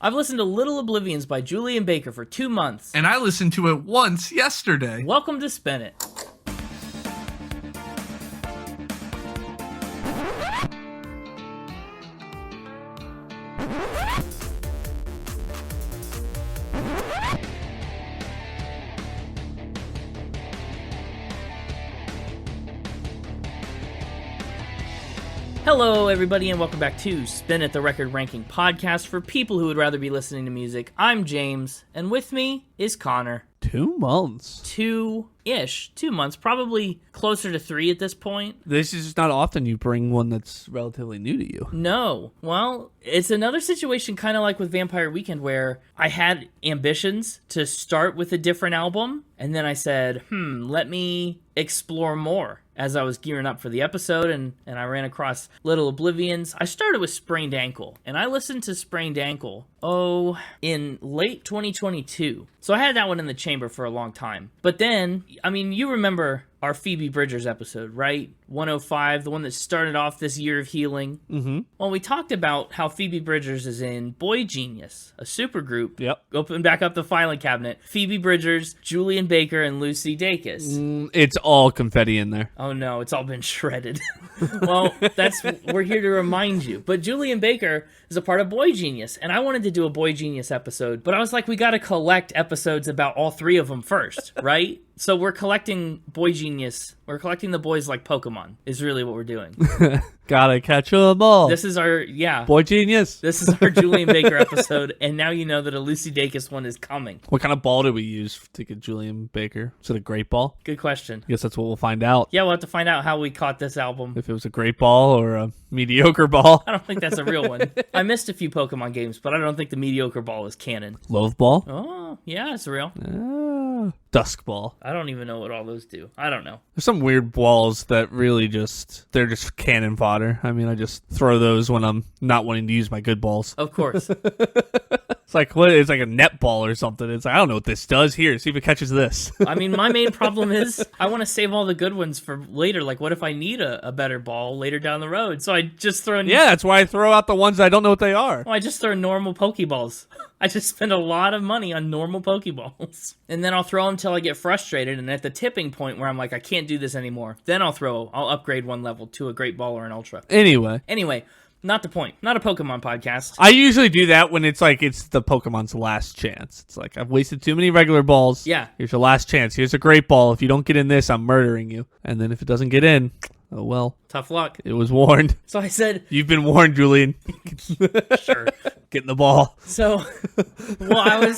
I've listened to Little Oblivions by Julien Baker for 2 months. And I listened to it once yesterday. Welcome to Spin It. Hello, everybody, and welcome back to Spin It, the record ranking podcast for people who would rather be listening to music. I'm James, and with me is Connor. 2 months. 2-ish. 2 months. Probably closer to 3 at this point. This is just not often you bring one that's relatively new to you. No. Well, it's another situation kind of like with Vampire Weekend where I had ambitions to start with a different album, and then I said, let me explore more. As I was gearing up for the episode and I ran across Little Oblivions, I started with Sprained Ankle, and I listened to Sprained Ankle, in late 2022. So I had that one in the chamber for a long time. But then, I mean, you remember our Phoebe Bridgers episode, right? 105, the one that started off this year of healing. Mm-hmm. Well, we talked about how Phoebe Bridgers is in Boy Genius, a supergroup. Yep. Open back up the filing cabinet. Phoebe Bridgers, Julien Baker, and Lucy Dacus. It's all confetti in there. Oh no, it's all been shredded. Well, we're here to remind you. But Julien Baker is a part of Boy Genius, and I wanted to do a Boy Genius episode, but I was like, we got to collect episodes about all three of them first, right? So we're collecting Boy Genius. We're collecting the boys like Pokemon, is really what we're doing. Gotta catch 'em all. This is our, Boy Genius. This is our Julien Baker episode, and now you know that a Lucy Dacus one is coming. What kind of ball did we use to get Julien Baker? Is it a great ball? Good question. I guess that's what we'll find out. Yeah, we'll have to find out how we caught this album. If it was a great ball or a mediocre ball. I don't think that's a real one. I missed a few Pokemon games, but I don't think the mediocre ball is canon. Love ball? Oh, yeah, it's real. Dusk ball. I don't even know what all those do. I don't know. There's some weird balls that really they're just cannon fodder. I mean, I just throw those when I'm not wanting to use my good balls. Of course. It's like it's like a net ball or something. It's like, I don't know what this does. Here, see if it catches this. I mean, my main problem is I want to save all the good ones for later. Like, what if I need a better ball later down the road? So I just throw... Yeah, that's why I throw out the ones I don't know what they are. Well, I just throw normal Pokeballs. I just spend a lot of money on normal Pokeballs. And then I'll throw them till I get frustrated, and at the tipping point where I'm like, I can't do this anymore, then I'll upgrade one level to a Great Ball or an Ultra. Anyway, not the point. Not a Pokemon podcast. I usually do that when it's the Pokemon's last chance. It's like, I've wasted too many regular balls. Yeah. Here's your last chance. Here's a Great Ball. If you don't get in this, I'm murdering you. And then if it doesn't get in, oh well. Tough luck. It was warned. So I said... You've been warned, Julien. Sure. Get in the ball. So, I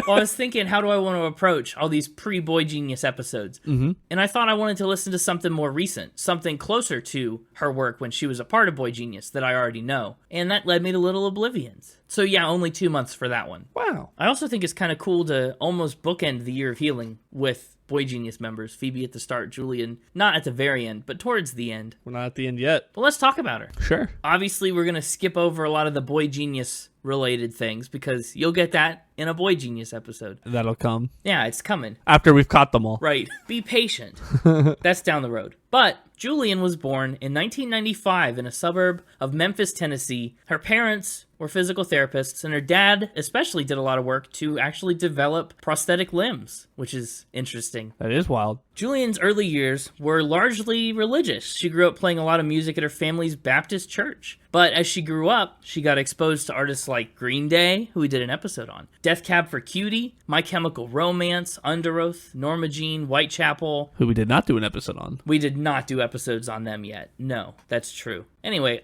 was thinking, how do I want to approach all these pre-Boy Genius episodes? Mm-hmm. And I thought I wanted to listen to something more recent, something closer to her work when she was a part of Boy Genius that I already know. And that led me to Little Oblivions. So yeah, only 2 months for that one. Wow. I also think it's kind of cool to almost bookend the year of healing with Boy Genius members. Phoebe at the start, Julien not at the very end, but towards the end. We're not at the end yet. But let's talk about her. Sure. Obviously, we're going to skip over a lot of the Boy Genius related things because you'll get that in a Boy Genius episode. That'll come. Yeah, it's coming. After we've caught them all. Right. Be patient. That's down the road. But Julien was born in 1995 in a suburb of Memphis, Tennessee. Her parents were physical therapists, and her dad especially did a lot of work to actually develop prosthetic limbs, which is interesting. That is wild. Julien's early years were largely religious. She grew up playing a lot of music at her family's Baptist church. But as she grew up, she got exposed to artists like Green Day, who we did an episode on, Death Cab for Cutie, My Chemical Romance, Underoath, Norma Jean, Whitechapel. Who we did not do an episode on. We did not do episodes on them yet. No, that's true. Anyway,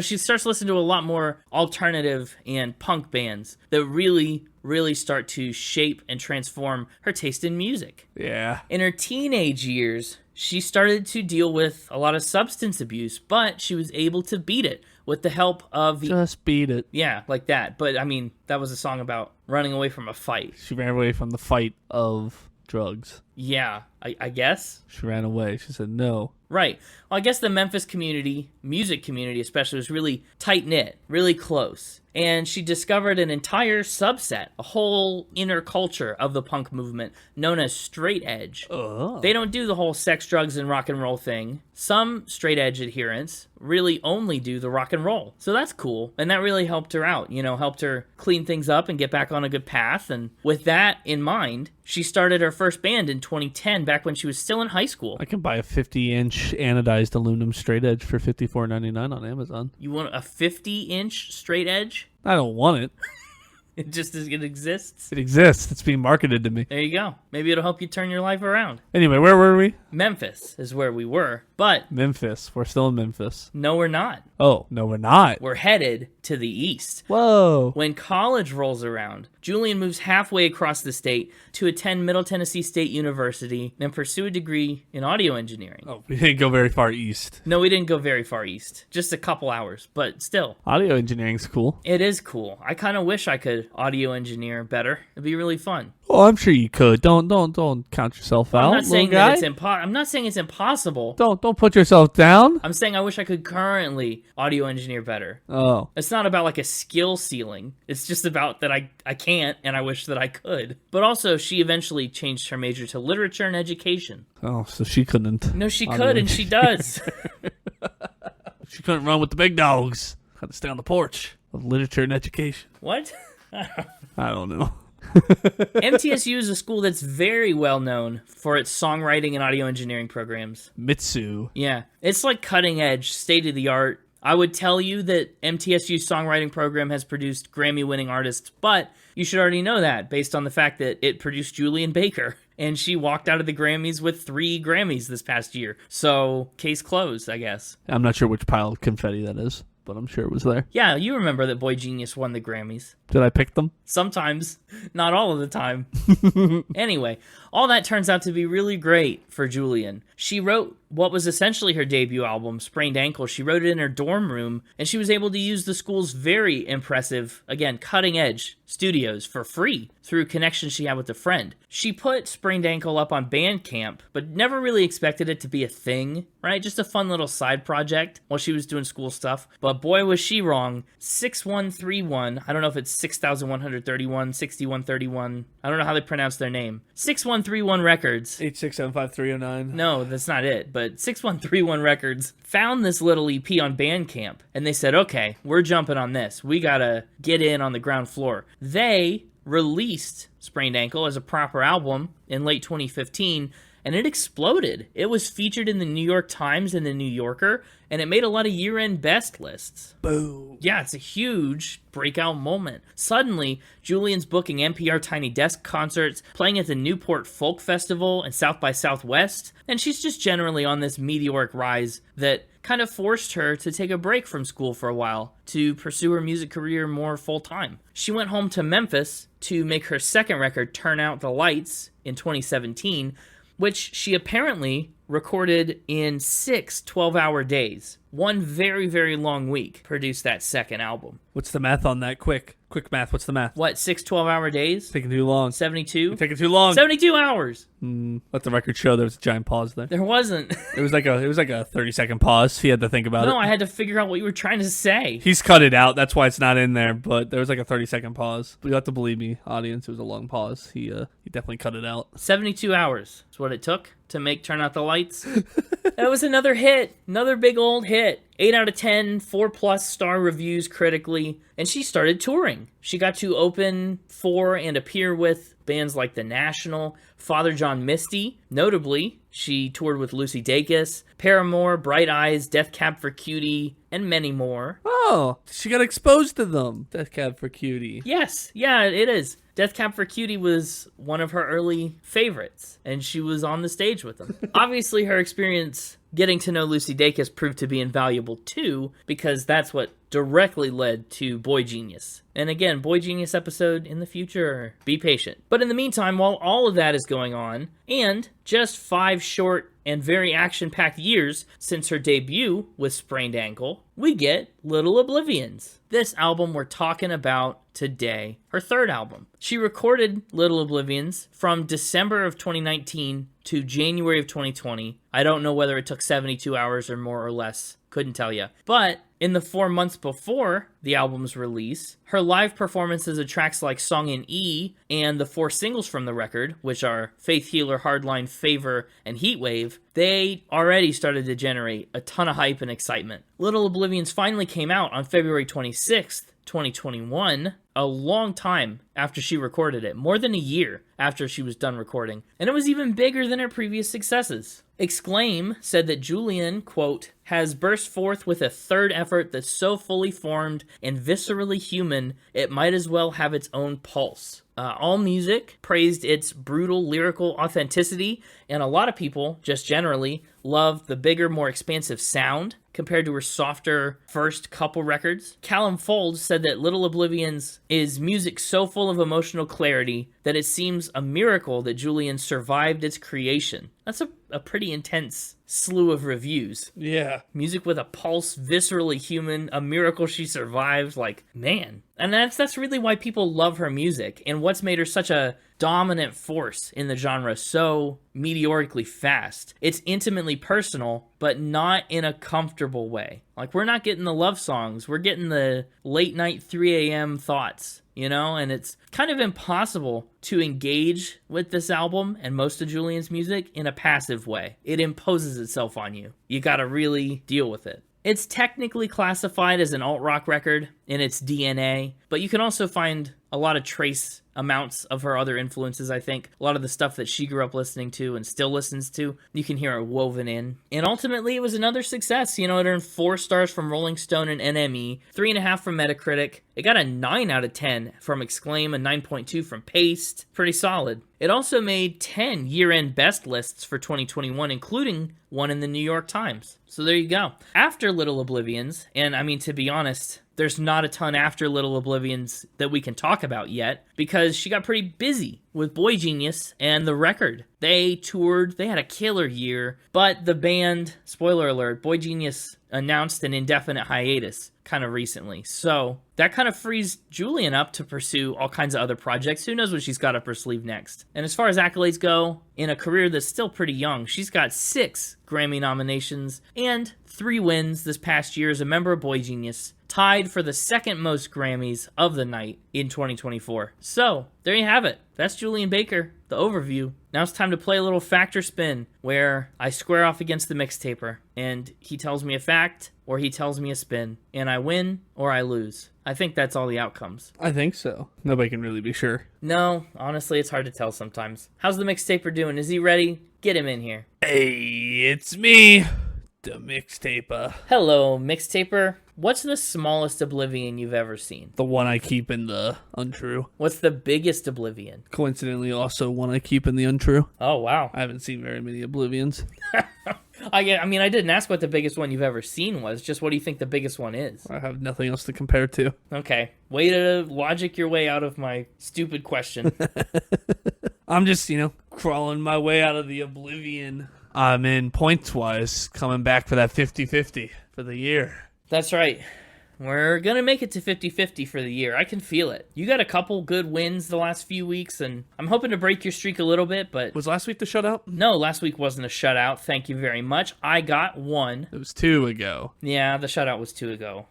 she starts listening to a lot more alternative and punk bands that really start to shape and transform her taste in music. Yeah. In her teenage years, she started to deal with a lot of substance abuse, but she was able to beat it with the help of... Just beat it. Yeah, like that. But, I mean, that was a song about running away from a fight. She ran away from the fight of drugs. Yeah, I guess. She ran away. She said no. Right. Well, I guess the Memphis community, music community especially, was really tight-knit, really close. And she discovered an entire subset, a whole inner culture of the punk movement known as straight edge. Oh. They don't do the whole sex, drugs, and rock and roll thing. Some straight edge adherents really only do the rock and roll. So that's cool. And that really helped her out, helped her clean things up and get back on a good path. And with that in mind, she started her first band in 2010, back when she was still in high school. I can buy a 50-inch anodized aluminum straight edge for $54.99 on Amazon. You want a 50-inch straight edge? I don't want it. It exists? It exists. It's being marketed to me. There you go. Maybe it'll help you turn your life around. Anyway, where were we? Memphis is where we were, but Memphis. We're still in Memphis. no, we're not. Oh, no, we're not. We're headed to the east. Whoa. When college rolls around, Julien moves halfway across the state to attend Middle Tennessee State University and pursue a degree in audio engineering. Oh, we didn't go very far east. No, we didn't go very far east. Just a couple hours, but still. Audio engineering's cool. It is cool. I kind of wish I could audio engineer better. It'd be really fun. Oh, I'm sure you could. Don't count yourself out. I'm not saying guy. that I'm not saying it's impossible. Don't put yourself down. I'm saying I wish I could currently audio engineer better. Oh. It's not about like a skill ceiling. It's just about that I can't and I wish that I could. But also, she eventually changed her major to literature and education. Oh, so she couldn't. No, she could, and she does. She couldn't run with the big dogs. Had to stay on the porch of literature and education. What? I don't know. MTSU is a school that's very well known for its songwriting and audio engineering programs. Mitsu. Yeah, it's like cutting edge, state of the art. I would tell you that MTSU's songwriting program has produced Grammy-winning artists, but you should already know that based on the fact that it produced Julien Baker, and she walked out of the Grammys with 3 Grammys this past year. So, case closed, I guess. I'm not sure which pile of confetti that is, but I'm sure it was there. Yeah, you remember that Boy Genius won the Grammys. Did I pick them? Sometimes, not all of the time. Anyway, all that turns out to be really great for Julien. She wrote what was essentially her debut album, Sprained Ankle. She wrote it in her dorm room, and she was able to use the school's very impressive, again, cutting-edge studios for free through connections she had with a friend. She put Sprained Ankle up on Bandcamp, but never really expected it to be a thing, right? Just a fun little side project while she was doing school stuff. But boy, was she wrong. 6131, I don't know if it's 6131, 6131, I don't know how they pronounce their name. 6131 Records. 8675309. No, that's not it, but 6131 Records found this little EP on Bandcamp, and they said, okay, we're jumping on this. We gotta get in on the ground floor. They released Sprained Ankle as a proper album in late 2015, and it exploded. It was featured in the New York Times and the New Yorker, and it made a lot of year-end best lists. Boom. Yeah, it's a huge breakout moment. Suddenly, Julien's booking NPR Tiny Desk concerts, playing at the Newport Folk Festival and South by Southwest, and she's just generally on this meteoric rise that kind of forced her to take a break from school for a while to pursue her music career more full-time. She went home to Memphis to make her second record, Turn Out the Lights, in 2017, which she apparently recorded in 6 12-hour days. One very, very long week produced that second album. What's the math on that? Quick math. What's the math? What, 6 12-hour days? Taking too long. 72? You're taking too long. 72 hours! Let the record show there was a giant pause there. There wasn't. It was like a 30-second pause. He had to think about it. No, I had to figure out what you were trying to say. He's cut it out. That's why it's not in there. But there was like a 30-second pause. But you have to believe me, audience. It was a long pause. He definitely cut it out. 72 hours is what it took to make Turn Out the Lights. That was another hit. Another big old hit. 8 out of 10, 4+ star reviews critically. And she started touring. She got to open for and appear with bands like The National, Father John Misty. Notably, she toured with Lucy Dacus, Paramore, Bright Eyes, Death Cab for Cutie, and many more. Oh, she got exposed to them. Death Cab for Cutie. Yes, yeah, it is. Death Cab for Cutie was one of her early favorites, and she was on the stage with them. Obviously, her experience getting to know Lucy Dacus proved to be invaluable too, because that's what directly led to Boy Genius. And again, Boy Genius episode in the future. Be patient. But in the meantime, while all of that is going on, and just 5 short and very action-packed years since her debut with Sprained Ankle, we get Little Oblivions. This album we're talking about today, her third album. She recorded Little Oblivions from December of 2019 to January of 2020. I don't know whether it took 72 hours or more or less. Couldn't tell you. But in the 4 months before the album's release, her live performances of tracks like Song in E and the 4 singles from the record, which are Faith Healer, Hardline, Favor, and Heatwave, they already started to generate a ton of hype and excitement. Little Oblivions finally came out on February 26th, 2021, a long time after she recorded it, more than a year after she was done recording, and it was even bigger than her previous successes. Exclaim said that Julien, quote, has burst forth with a third effort that's so fully formed and viscerally human, it might as well have its own pulse. AllMusic praised its brutal lyrical authenticity, and a lot of people, just generally, loved the bigger, more expansive sound compared to her softer first couple records. Callum Fold said that Little Oblivions is music so full of emotional clarity that it seems a miracle that Julien survived its creation. That's a pretty intense slew of reviews. Yeah. Music with a pulse, viscerally human, a miracle she survived, like, man. And that's really why people love her music, and what's made her such a dominant force in the genre so meteorically fast. It's intimately personal, but not in a comfortable way. Like, we're not getting the love songs, we're getting the late night 3 a.m. thoughts, you know? And it's kind of impossible to engage with this album and most of Julien's music in a passive way. It imposes itself on you. You gotta really deal with it. It's technically classified as an alt-rock record in its DNA, but you can also find a lot of trace amounts of her other influences, I think. A lot of the stuff that she grew up listening to and still listens to, you can hear it woven in. And ultimately, it was another success. You know, it earned 4 stars from Rolling Stone and NME, 3.5 from Metacritic. It got a 9 out of 10 from Exclaim, a 9.2 from Paste. Pretty solid. It also made 10 year-end best lists for 2021, including one in the New York Times. So there you go. After Little Oblivions, and I mean, to be honest, there's not a ton after Little Oblivions that we can talk about yet, because she got pretty busy with Boy Genius and the record. They toured, they had a killer year, but the band, spoiler alert, Boy Genius announced an indefinite hiatus kind of recently. So that kind of frees Julien up to pursue all kinds of other projects. Who knows what she's got up her sleeve next? And as far as accolades go, in a career that's still pretty young, she's got 6 Grammy nominations and 3 wins this past year as a member of Boy Genius, tied for the second most Grammys of the night in 2024. So there you have it. That's Julien Baker, the overview. Now it's time to play a little fact or spin, where I square off against the mixtaper, and he tells me a fact, or he tells me a spin, and I win or I lose. I think that's all the outcomes. I think so. Nobody can really be sure. No, honestly, it's hard to tell sometimes. How's the mixtaper doing? Is he ready? Get him in here. Hey, it's me, the mixtaper. Hello, mixtaper. What's the smallest Oblivion you've ever seen? The one I keep in the untrue. What's the biggest Oblivion? Coincidentally, also one I keep in the untrue. Oh, wow. I haven't seen very many Oblivions. I mean, I didn't ask what the biggest one you've ever seen was. Just what do you think the biggest one is? I have nothing else to compare to. Okay. Way to logic your way out of my stupid question. I'm just, crawling my way out of the Oblivion. I'm in points-wise, coming back for that 50-50 for the year. That's right. We're going to make it to 50-50 for the year. I can feel it. You got a couple good wins the last few weeks, and I'm hoping to break your streak a little bit, but... Was last week the shutout? No, last week wasn't a shutout. Thank you very much. I got 1. It was 2 ago. Yeah, the shutout was 2 ago.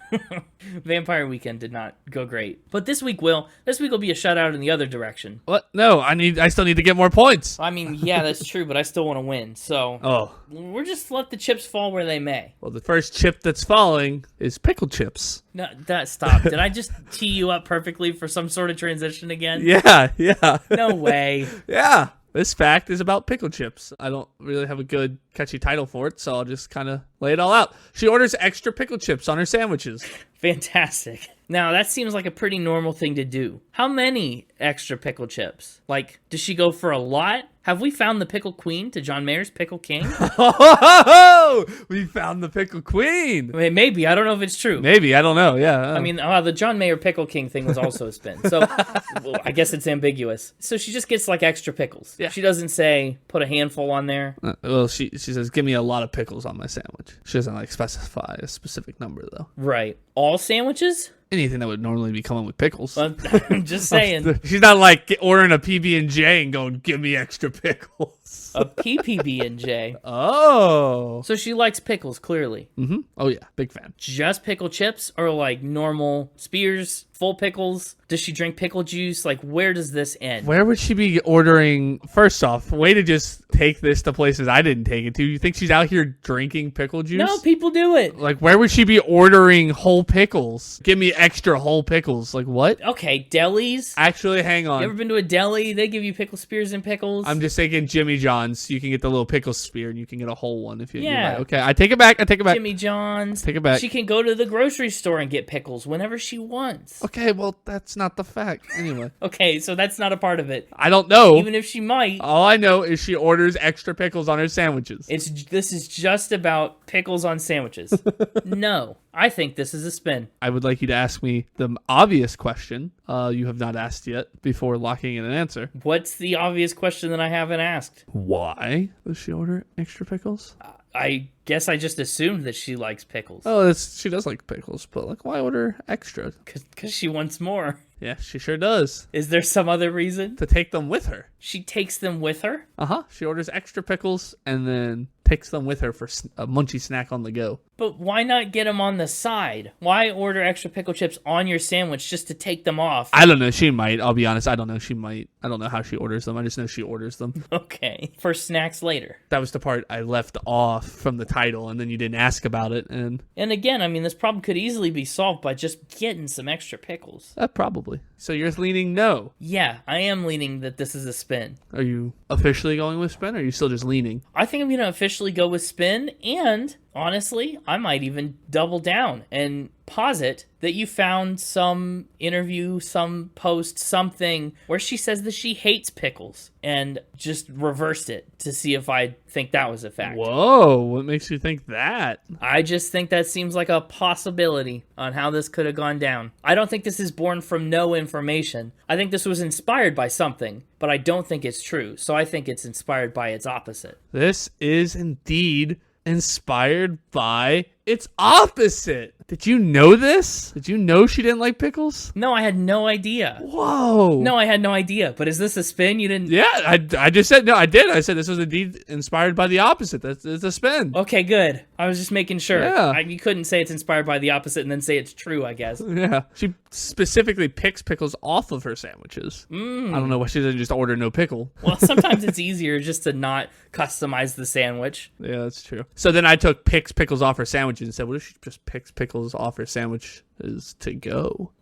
Vampire Weekend did not go great. But this week will. This week will be a shutout in the other direction. What? No, I still need to get more points. I mean, yeah, that's true, but I still want to win, so... We're just let the chips fall where they may. Well, the first chip that's falling is pickle chips. No, stop. Did I just tee you up perfectly for some sort of transition again? Yeah. No way. Yeah. This fact is about pickle chips. I don't really have a good catchy title for it, so I'll just kind of lay it all out. She orders extra pickle chips on her sandwiches. Fantastic. Now, that seems like a pretty normal thing to do. How many extra pickle chips? Like, does she go for a lot? Have we found the pickle queen to John Mayer's pickle king? We found the pickle queen. I mean, maybe. I don't know if it's true. Maybe. I don't know. Yeah. I mean, the John Mayer pickle king thing was also a spin. So well, I guess it's ambiguous. So she just gets like extra pickles. Yeah. She doesn't say put a handful on there. Well, she says, give me a lot of pickles on my sandwich. She doesn't specify a specific number though. Right. All sandwiches? anything that would normally be coming with pickles. I'm just saying. She's not like ordering a PB&J and going, give me extra pickles. A PPB&J. Oh. So she likes pickles, clearly. Mm-hmm. Oh, yeah. Big fan. Just pickle chips or like normal spears, full pickles? Does she drink pickle juice? Like, where does this end? Where would she be ordering? First off, way to just take this to places I didn't take it to. You think she's out here drinking pickle juice? No, people do it. Like, where would she be ordering whole pickles? Give me extra whole pickles. Like, what? Okay, delis. Actually, hang on. You ever been to a deli? They give you pickle spears and pickles. I'm just thinking Jimmy John's. You can get the little pickle spear and you can get a whole one if you Yeah. you okay, I take it back. Jimmy John's. Take it back. She can go to the grocery store and get pickles whenever she wants. Okay, well, that's not the fact. Anyway. Okay, so that's not a part of it. I don't know. Even if she might. All I know is she orders extra pickles on her sandwiches. This is just about pickles on sandwiches. No, I think this is a spin. I would like you to ask me the obvious question you have not asked yet before locking in an answer. What's the obvious question that I haven't asked? Why does she order extra pickles? I guess I just assumed that she likes pickles. Oh, she does like pickles, but like, why order extra? Because she wants more. Yeah, she sure does. Is there some other reason? To take them with her. She takes them with her? Uh-huh. She orders extra pickles and then takes them with her for a munchy snack on the go. But why not get them on the side? Why order extra pickle chips on your sandwich just to take them off? I don't know. She might. I'll be honest. I don't know. She might. I don't know how she orders them. I just know she orders them. Okay. For snacks later. That was the part I left off from the title, and then you didn't ask about it. And again, I mean, this problem could easily be solved by just getting some extra pickles. Probably. So you're leaning no. Yeah, I am leaning that this is a spin. Are you officially going with spin, or are you still just leaning? I think I'm going to officially go with spin, and honestly, I might even double down and posit that you found some interview, some post, something where she says that she hates pickles and just reversed it to see if I think that was a fact. Whoa, what makes you think that? I just think that seems like a possibility on how this could have gone down. I don't think this is born from no information. I think this was inspired by something, but I don't think it's true. So I think it's inspired by its opposite. This is indeed inspired by its opposite. Did you know this? Did you know she didn't like pickles? No, I had no idea. Whoa. No, I had no idea. But is this a spin? You didn't... Yeah, I just said, no, I did. I said this was indeed inspired by the opposite. It's a spin. Okay, good. I was just making sure. Yeah. You couldn't say it's inspired by the opposite and then say it's true, I guess. Yeah. She specifically picks pickles off of her sandwiches. I don't know why she doesn't just order no pickle. Well, sometimes it's easier just to not customize the sandwich. Yeah, that's true. So then I took pickles off her sandwiches and said, what if she just picks pickles off her sandwich is to go?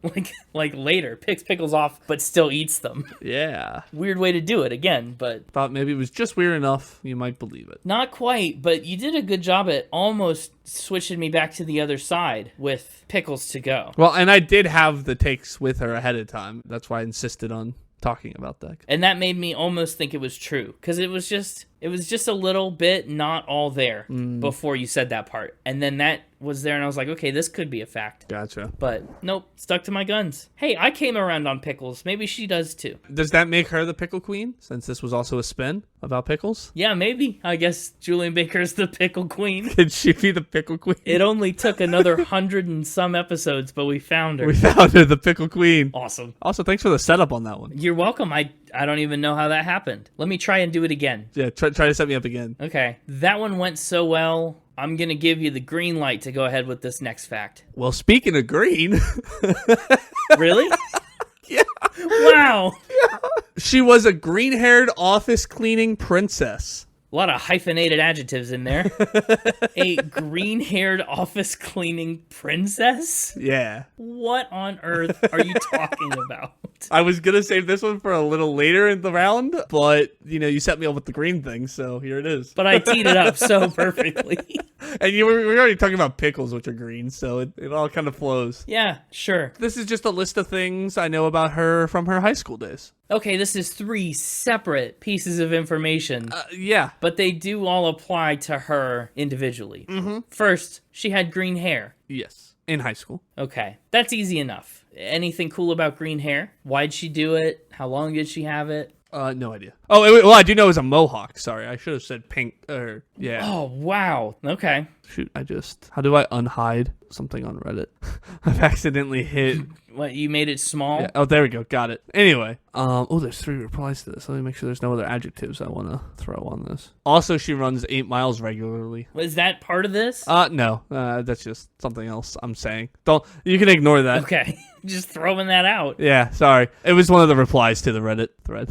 Like later, picks pickles off, but still eats them. Yeah. Weird way to do it again, but... Thought maybe it was just weird enough you might believe it. Not quite, but you did a good job at almost switching me back to the other side with pickles to go. Well, and I did have the takes with her ahead of time. That's why I insisted on talking about that. And that made me almost think it was true, because it was just a little bit not all there before you said that part. And then that was there, and I was like, okay, this could be a fact. Gotcha. But nope, stuck to my guns. Hey, I came around on pickles. Maybe she does too. Does that make her the pickle queen, since this was also a spin about pickles? Yeah, maybe. I guess Julien Baker's the pickle queen. Could she be the pickle queen? It only took another 100 and some episodes, but we found her. We found her, the pickle queen. Awesome. Also, thanks for the setup on that one. You're welcome. I don't even know how that happened. Let me try and do it again. Yeah, try to set me up again. Okay. That one went so well, I'm going to give you the green light to go ahead with this next fact. Well, speaking of green... Really? Yeah. Wow. Yeah. She was a green-haired office cleaning princess. A lot of hyphenated adjectives in there. A green-haired office cleaning princess? Yeah. What on earth are you talking about? I was going to save this one for a little later in the round, but, you set me up with the green thing, so here it is. But I teed it up so perfectly. And we were already talking about pickles, which are green, so it all kind of flows. Yeah, sure. This is just a list of things I know about her from her high school days. Okay, this is 3 separate pieces of information. Yeah. But they do all apply to her individually. Mm-hmm. First, she had green hair. Yes. In high school. Okay, that's easy enough. Anything cool about green hair? Why'd she do it? How long did she have it? No idea. well, I do know it was a mohawk. Sorry, I should have said pink. Yeah. Oh, wow. Okay. Shoot, how do I unhide something on Reddit? I've accidentally hit. What, you made it small? Yeah. Oh, there we go. Got it. Anyway, there's 3 replies to this. Let me make sure there's no other adjectives I want to throw on this. Also, she runs 8 miles regularly. Was that part of this? No, that's just something else I'm saying. You can ignore that. Okay. Just throwing that out. Yeah, sorry. It was one of the replies to the Reddit thread.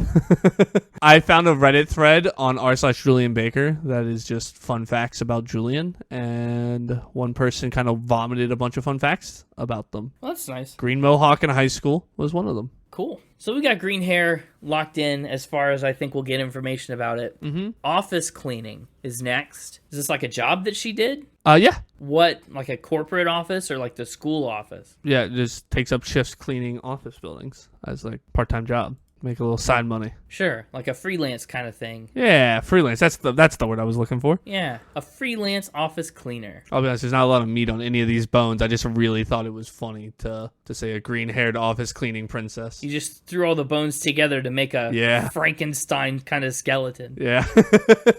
I found a Reddit thread on r/Julian Baker that is just fun facts about Julien, and one person kind of vomited a bunch of fun facts about them. Well, that's nice. Green mohawk in high school was one of them. Cool. So we got green hair locked in as far as I think we'll get information about it. Mm-hmm. Office cleaning is next. Is this like a job that she did? Yeah. What, like a corporate office or like the school office? Yeah, it just takes up shifts cleaning office buildings as like part-time job. Make a little side money. Sure, like a freelance kind of thing. Yeah, freelance. That's the word I was looking for. Yeah, a freelance office cleaner. I'll be honest, there's not a lot of meat on any of these bones. I just really thought it was funny to say a green-haired office cleaning princess. You just threw all the bones together to make a Frankenstein kind of skeleton. Yeah.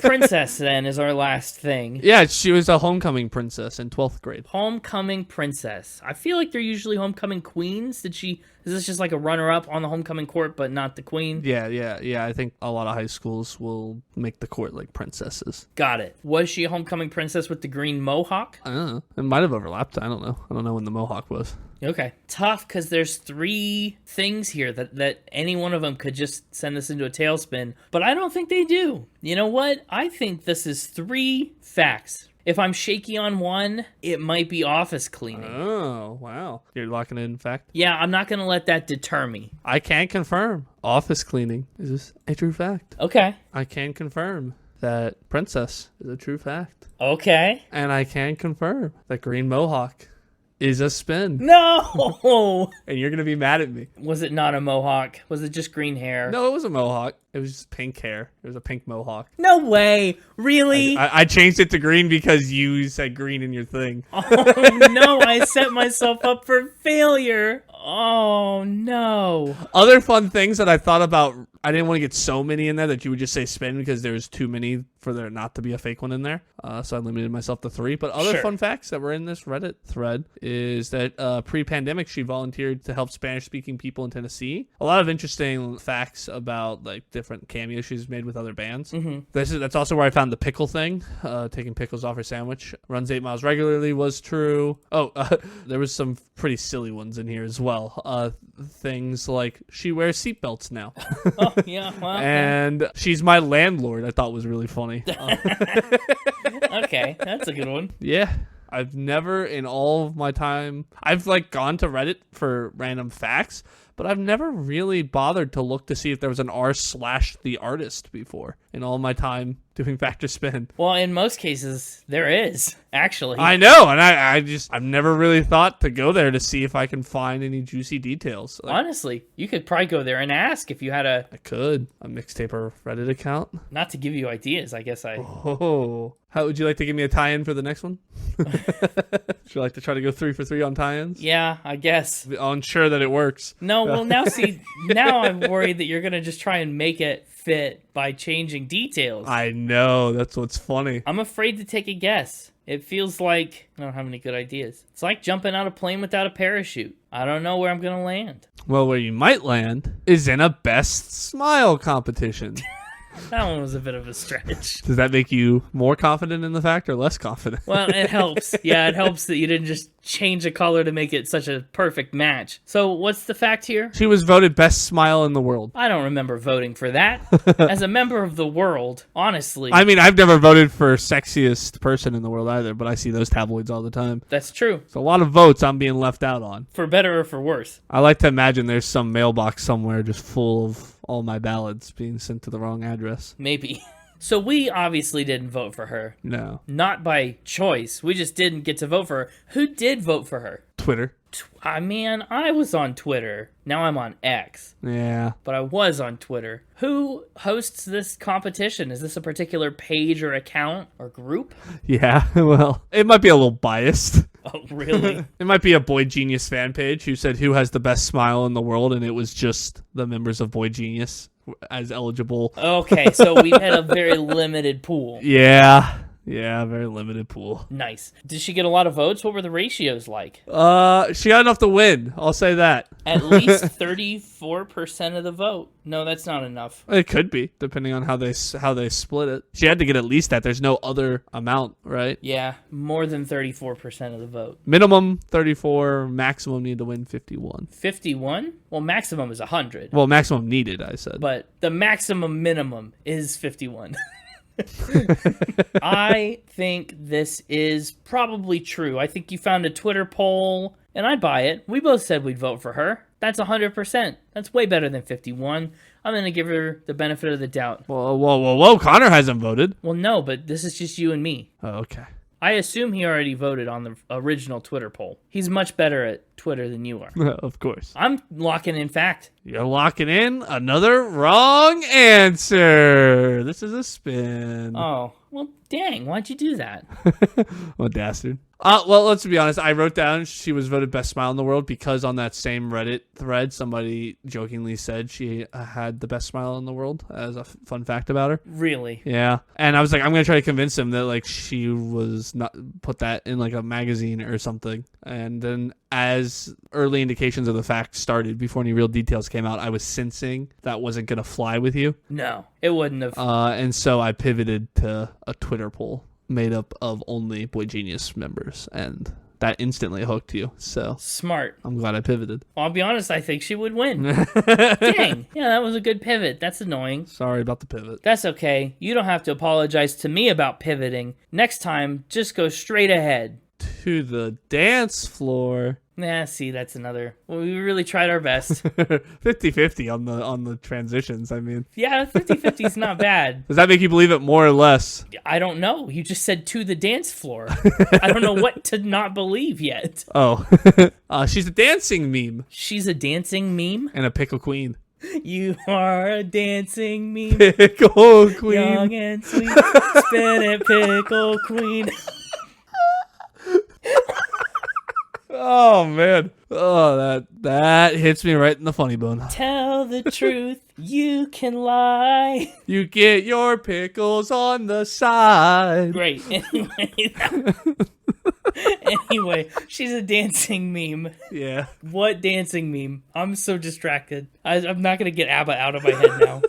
Princess, then, is our last thing. Yeah, she was a homecoming princess in 12th grade. Homecoming princess. I feel like they're usually homecoming queens. Is this just like a runner-up on the homecoming court, but not the queen? Yeah. I think a lot of high schools will make the court like princesses. Got it. Was she a homecoming princess with the green mohawk? I don't know. It might have overlapped. I don't know. I don't know when the mohawk was. Okay. Tough, because there's 3 things here that any one of them could just send this into a tailspin, but I don't think they do. You know what? I think this is 3 facts. If I'm shaky on one, it might be office cleaning. Oh, wow. You're locking it in fact? Yeah, I'm not going to let that deter me. I can confirm. Office cleaning is a true fact. Okay. I can confirm that princess is a true fact. Okay. And I can confirm that green mohawk is a spin. No! And you're going to be mad at me. Was it not a mohawk? Was it just green hair? No, it was a mohawk. It was just pink hair. It was a pink mohawk. No way. Really? I changed it to green because you said green in your thing. Oh, no. I set myself up for failure. Oh, no. Other fun things that I thought about, I didn't want to get so many in there that you would just say spin because there was too many for there not to be a fake one in there. So I limited myself to 3. But other fun facts that were in this Reddit thread is that pre-pandemic, she volunteered to help Spanish-speaking people in Tennessee. A lot of interesting facts about like different cameos she's made with other bands. Mm-hmm. That's also where I found the Pickle thing, taking pickles off her sandwich. Runs 8 miles regularly was true. There was some pretty silly ones in here as well. Things like she wears seatbelts now. Oh, yeah. Well, and she's my landlord, I thought was really funny. Okay, that's a good one. Yeah. I've never in all of my time, I've like gone to Reddit for random facts, but I've never really bothered to look to see if there was an r/the artist before in all my time doing Factor Spin. Well, in most cases, there is, actually. I know, and I've never really thought to go there to see if I can find any juicy details. Like, honestly, you could probably go there and ask if you had a mixtape or Reddit account. Not to give you ideas, I guess Oh. How would you like to give me a tie-in for the next one? Would you like to try to go 3 for 3 on tie-ins? Yeah, I guess. I'm sure that it works. No, well, now I'm worried that you're going to just try and make it fit by changing details. I know, that's what's funny. I'm afraid to take a guess. It feels like I don't have any good ideas. It's like jumping out of a plane without a parachute. I don't know where I'm going to land. Well, where you might land is in a best smile competition. That one was a bit of a stretch. Does that make you more confident in the fact or less confident? Well, it helps. Yeah, it helps that you didn't just change a color to make it such a perfect match. So what's the fact here? She was voted best smile in the world. I don't remember voting for that. As a member of the world, honestly. I mean, I've never voted for sexiest person in the world either, but I see those tabloids all the time. That's true. So a lot of votes I'm being left out on. For better or for worse. I like to imagine there's some mailbox somewhere just full of all my ballots being sent to the wrong address. Maybe. So we obviously didn't vote for her. No. Not by choice. We just didn't get to vote for her. Who did vote for her? Twitter. I was on Twitter. Now I'm on X. Yeah. But I was on Twitter. Who hosts this competition? Is this a particular page or account or group? Yeah, well, it might be a little biased. Oh, really? It might be a Boy Genius fan page who said who has the best smile in the world, and it was just the members of Boy Genius as eligible. Okay, so we've had a very limited pool. Yeah, very limited pool. Nice. Did she get a lot of votes? What were the ratios like? She got enough to win. I'll say that. At least 34% of the vote. No, that's not enough. It could be, depending on how they split it. She had to get at least that. There's no other amount, right? Yeah, more than 34% of the vote. Minimum 34, maximum need to win 51. 51? Well, maximum is 100. Well, maximum needed, I said. But the maximum minimum is 51. I think this is probably true. I think you found a Twitter poll, and I'd buy it. We both said we'd vote for her. That's 100%. That's way better than 51. I'm going to give her the benefit of the doubt. Whoa. Connor hasn't voted. Well, no, but this is just you and me. Oh, okay. I assume he already voted on the original Twitter poll. He's much better at Twitter than you are. Of course. I'm locking in fact. You're locking in another wrong answer. This is a spin. Oh, well, dang. Why'd you do that? What a dastard. Well, let's be honest. I wrote down she was voted best smile in the world because on that same Reddit thread, somebody jokingly said she had the best smile in the world as a fun fact about her. Really? Yeah. And I was like, I'm going to try to convince him that like she was not put that in like a magazine or something. And then as early indications of the fact started, before any real details came out, I was sensing that wasn't going to fly with you. No, it wouldn't have. And so I pivoted to a Twitter poll made up of only Boy Genius members, and that instantly hooked you. So smart. I'm glad I pivoted. Well, I'll be honest, I think she would win. Dang. Yeah, that was a good pivot. That's annoying. Sorry about the pivot. That's okay. You don't have to apologize to me about pivoting. Next time, just go straight ahead. To the dance floor. Nah, see, that's another. Well, we really tried our best. 50-50 on the transitions, I mean. Yeah, 50-50 is not bad. Does that make you believe it more or less? I don't know. You just said to the dance floor. I don't know what to not believe yet. Oh. She's a dancing meme. She's a dancing meme? And a pickle queen. You are a dancing meme. Pickle queen. Young and sweet. Spin it, pickle queen. Oh man. Oh, that hits me right in the funny bone. Tell the truth, you can lie. You get your pickles on the side. Great. Anyway, she's a dancing meme. Yeah. What dancing meme? I'm so distracted. I'm not going to get ABBA out of my head now.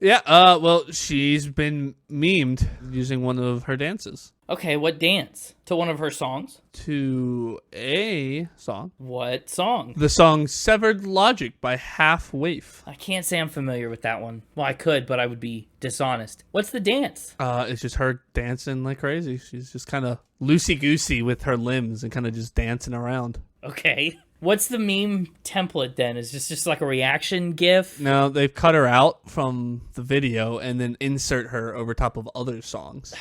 Yeah, well, she's been memed using one of her dances. Okay, what dance? To one of her songs? To a song. What song? The song Severed Logic by Half Waif. I can't say I'm familiar with that one. Well, I could, but I would be dishonest. What's the dance? It's just her dancing like crazy. She's just kind of loosey-goosey with her limbs and kind of just dancing around. Okay. What's the meme template then? Is this just like a reaction gif? No, they've cut her out from the video and then insert her over top of other songs.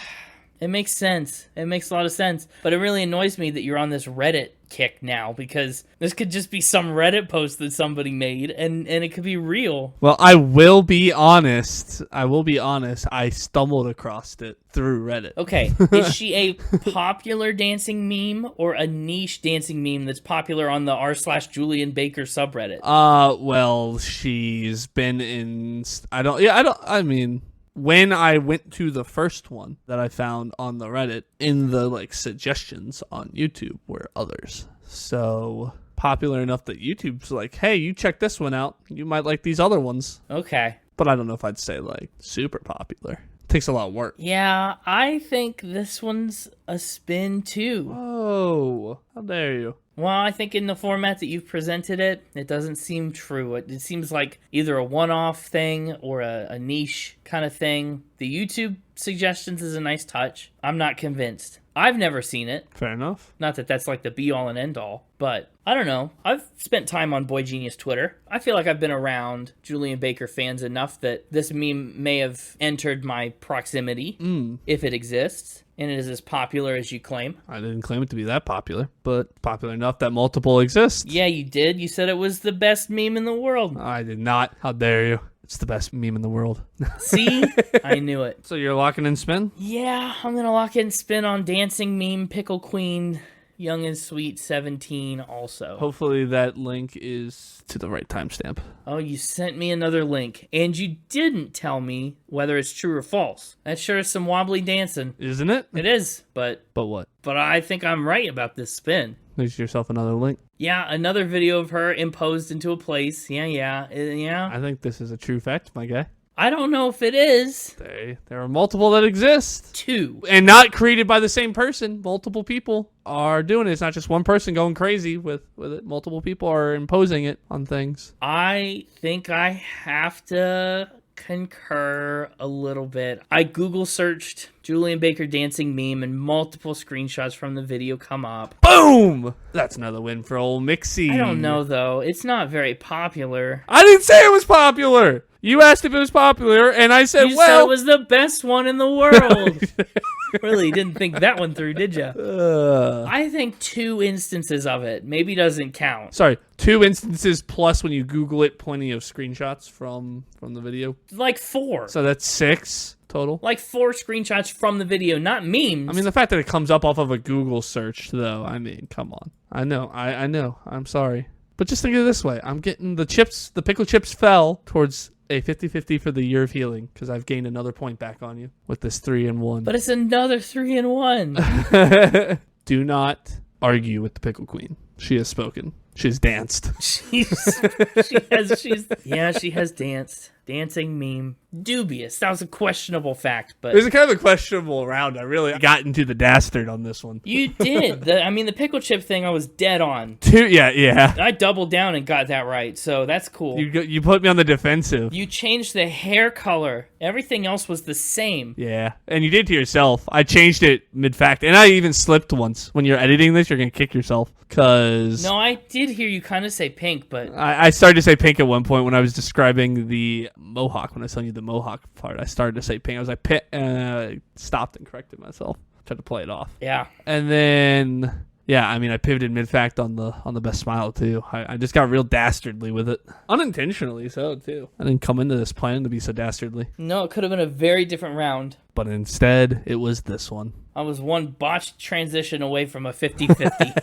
It makes sense. It makes a lot of sense. But it really annoys me that you're on this Reddit kick now, because this could just be some Reddit post that somebody made and it could be real. Well, I will be honest. I stumbled across it through Reddit. Okay. Is she a popular dancing meme or a niche dancing meme that's popular on the r/Julien Baker subreddit? Well, she's been in... When I went to the first one that I found on the Reddit, in the like suggestions on YouTube were others. So popular enough that YouTube's like, hey, you check this one out. You might like these other ones. Okay. But I don't know if I'd say like super popular. Takes a lot of work. Yeah, I think this one's a spin too. Oh, how dare you? Well, I think in the format that you've presented it, it doesn't seem true. It seems like either a one-off thing or a niche kind of thing. The YouTube suggestions is a nice touch. I'm not convinced. I've never seen it. Fair enough. Not that that's like the be-all and end-all, but I don't know. I've spent time on Boy Genius Twitter. I feel like I've been around Julien Baker fans enough that this meme may have entered my proximity, if it exists. And it is as popular as you claim. I didn't claim it to be that popular, but popular enough that multiple exist. Yeah, you did. You said it was the best meme in the world. I did not. How dare you? It's the best meme in the world. See? I knew it. So you're locking in spin? Yeah, I'm going to lock in spin on dancing meme Pickle Queen Young and Sweet 17 also. Hopefully that link is to the right timestamp. Oh, you sent me another link, and you didn't tell me whether it's true or false. That sure is some wobbly dancing. Isn't it? It is, but what? But I think I'm right about this spin. There's yourself another link. Yeah, another video of her imposed into a place. Yeah. I think this is a true fact, my guy. I don't know if it is. There are multiple that exist. 2. And not created by the same person. Multiple people are doing it. It's not just one person going crazy with it. Multiple people are imposing it on things. I think I have to concur a little bit. I Google searched Julien Baker dancing meme and multiple screenshots from the video come up. Boom! That's another win for old Mixie. I don't know though. It's not very popular. I didn't say it was popular. You asked if it was popular, and I said, You said it was the best one in the world. Really didn't think that one through, did you? I think 2 instances of it maybe doesn't count. Sorry, 2 instances plus when you Google it, plenty of screenshots from the video. Like 4. So that's 6 total. Like 4 screenshots from the video, not memes. I mean, the fact that it comes up off of a Google search, though, I mean, come on. I know. I'm sorry. But just think of it this way. I'm getting the chips, the pickle chips fell towards a 50-50 for the year of healing because I've gained another point back on you with this 3-1. But it's another 3-1. Do not argue with the pickle queen. She has spoken. She's danced. She has danced. Dancing meme. Dubious. That was a questionable fact, but... It was kind of a questionable round. I really got into the dastard on this one. You did. The pickle chip thing, I was dead on. Yeah. I doubled down and got that right, so that's cool. You put me on the defensive. You changed the hair color. Everything else was the same. Yeah, and you did to yourself. I changed it mid-fact, and I even slipped once. When you're editing this, you're going to kick yourself, because... No, I did hear you kind of say pink, but... I started to say pink at one point when I was describing the mohawk, when I was telling you the mohawk part. I started to say pink. I was like, I stopped and corrected myself. Tried to play it off. Yeah. And then... Yeah, I mean, I pivoted mid-fact on the best smile, too. I just got real dastardly with it. Unintentionally so, too. I didn't come into this planning to be so dastardly. No, it could have been a very different round. But instead, it was this one. I was one botched transition away from a 50-50.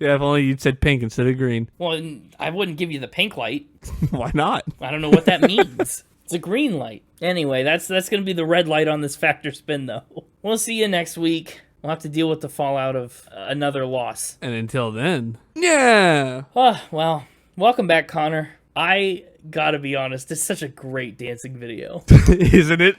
Yeah, if only you'd said pink instead of green. Well, I wouldn't give you the pink light. Why not? I don't know what that means. It's a green light. Anyway, that's going to be the red light on this factor spin, though. We'll see you next week. We'll have to deal with the fallout of another loss. And until then, yeah. Well, welcome back, Connor. I gotta be honest, it's such a great dancing video. Isn't it?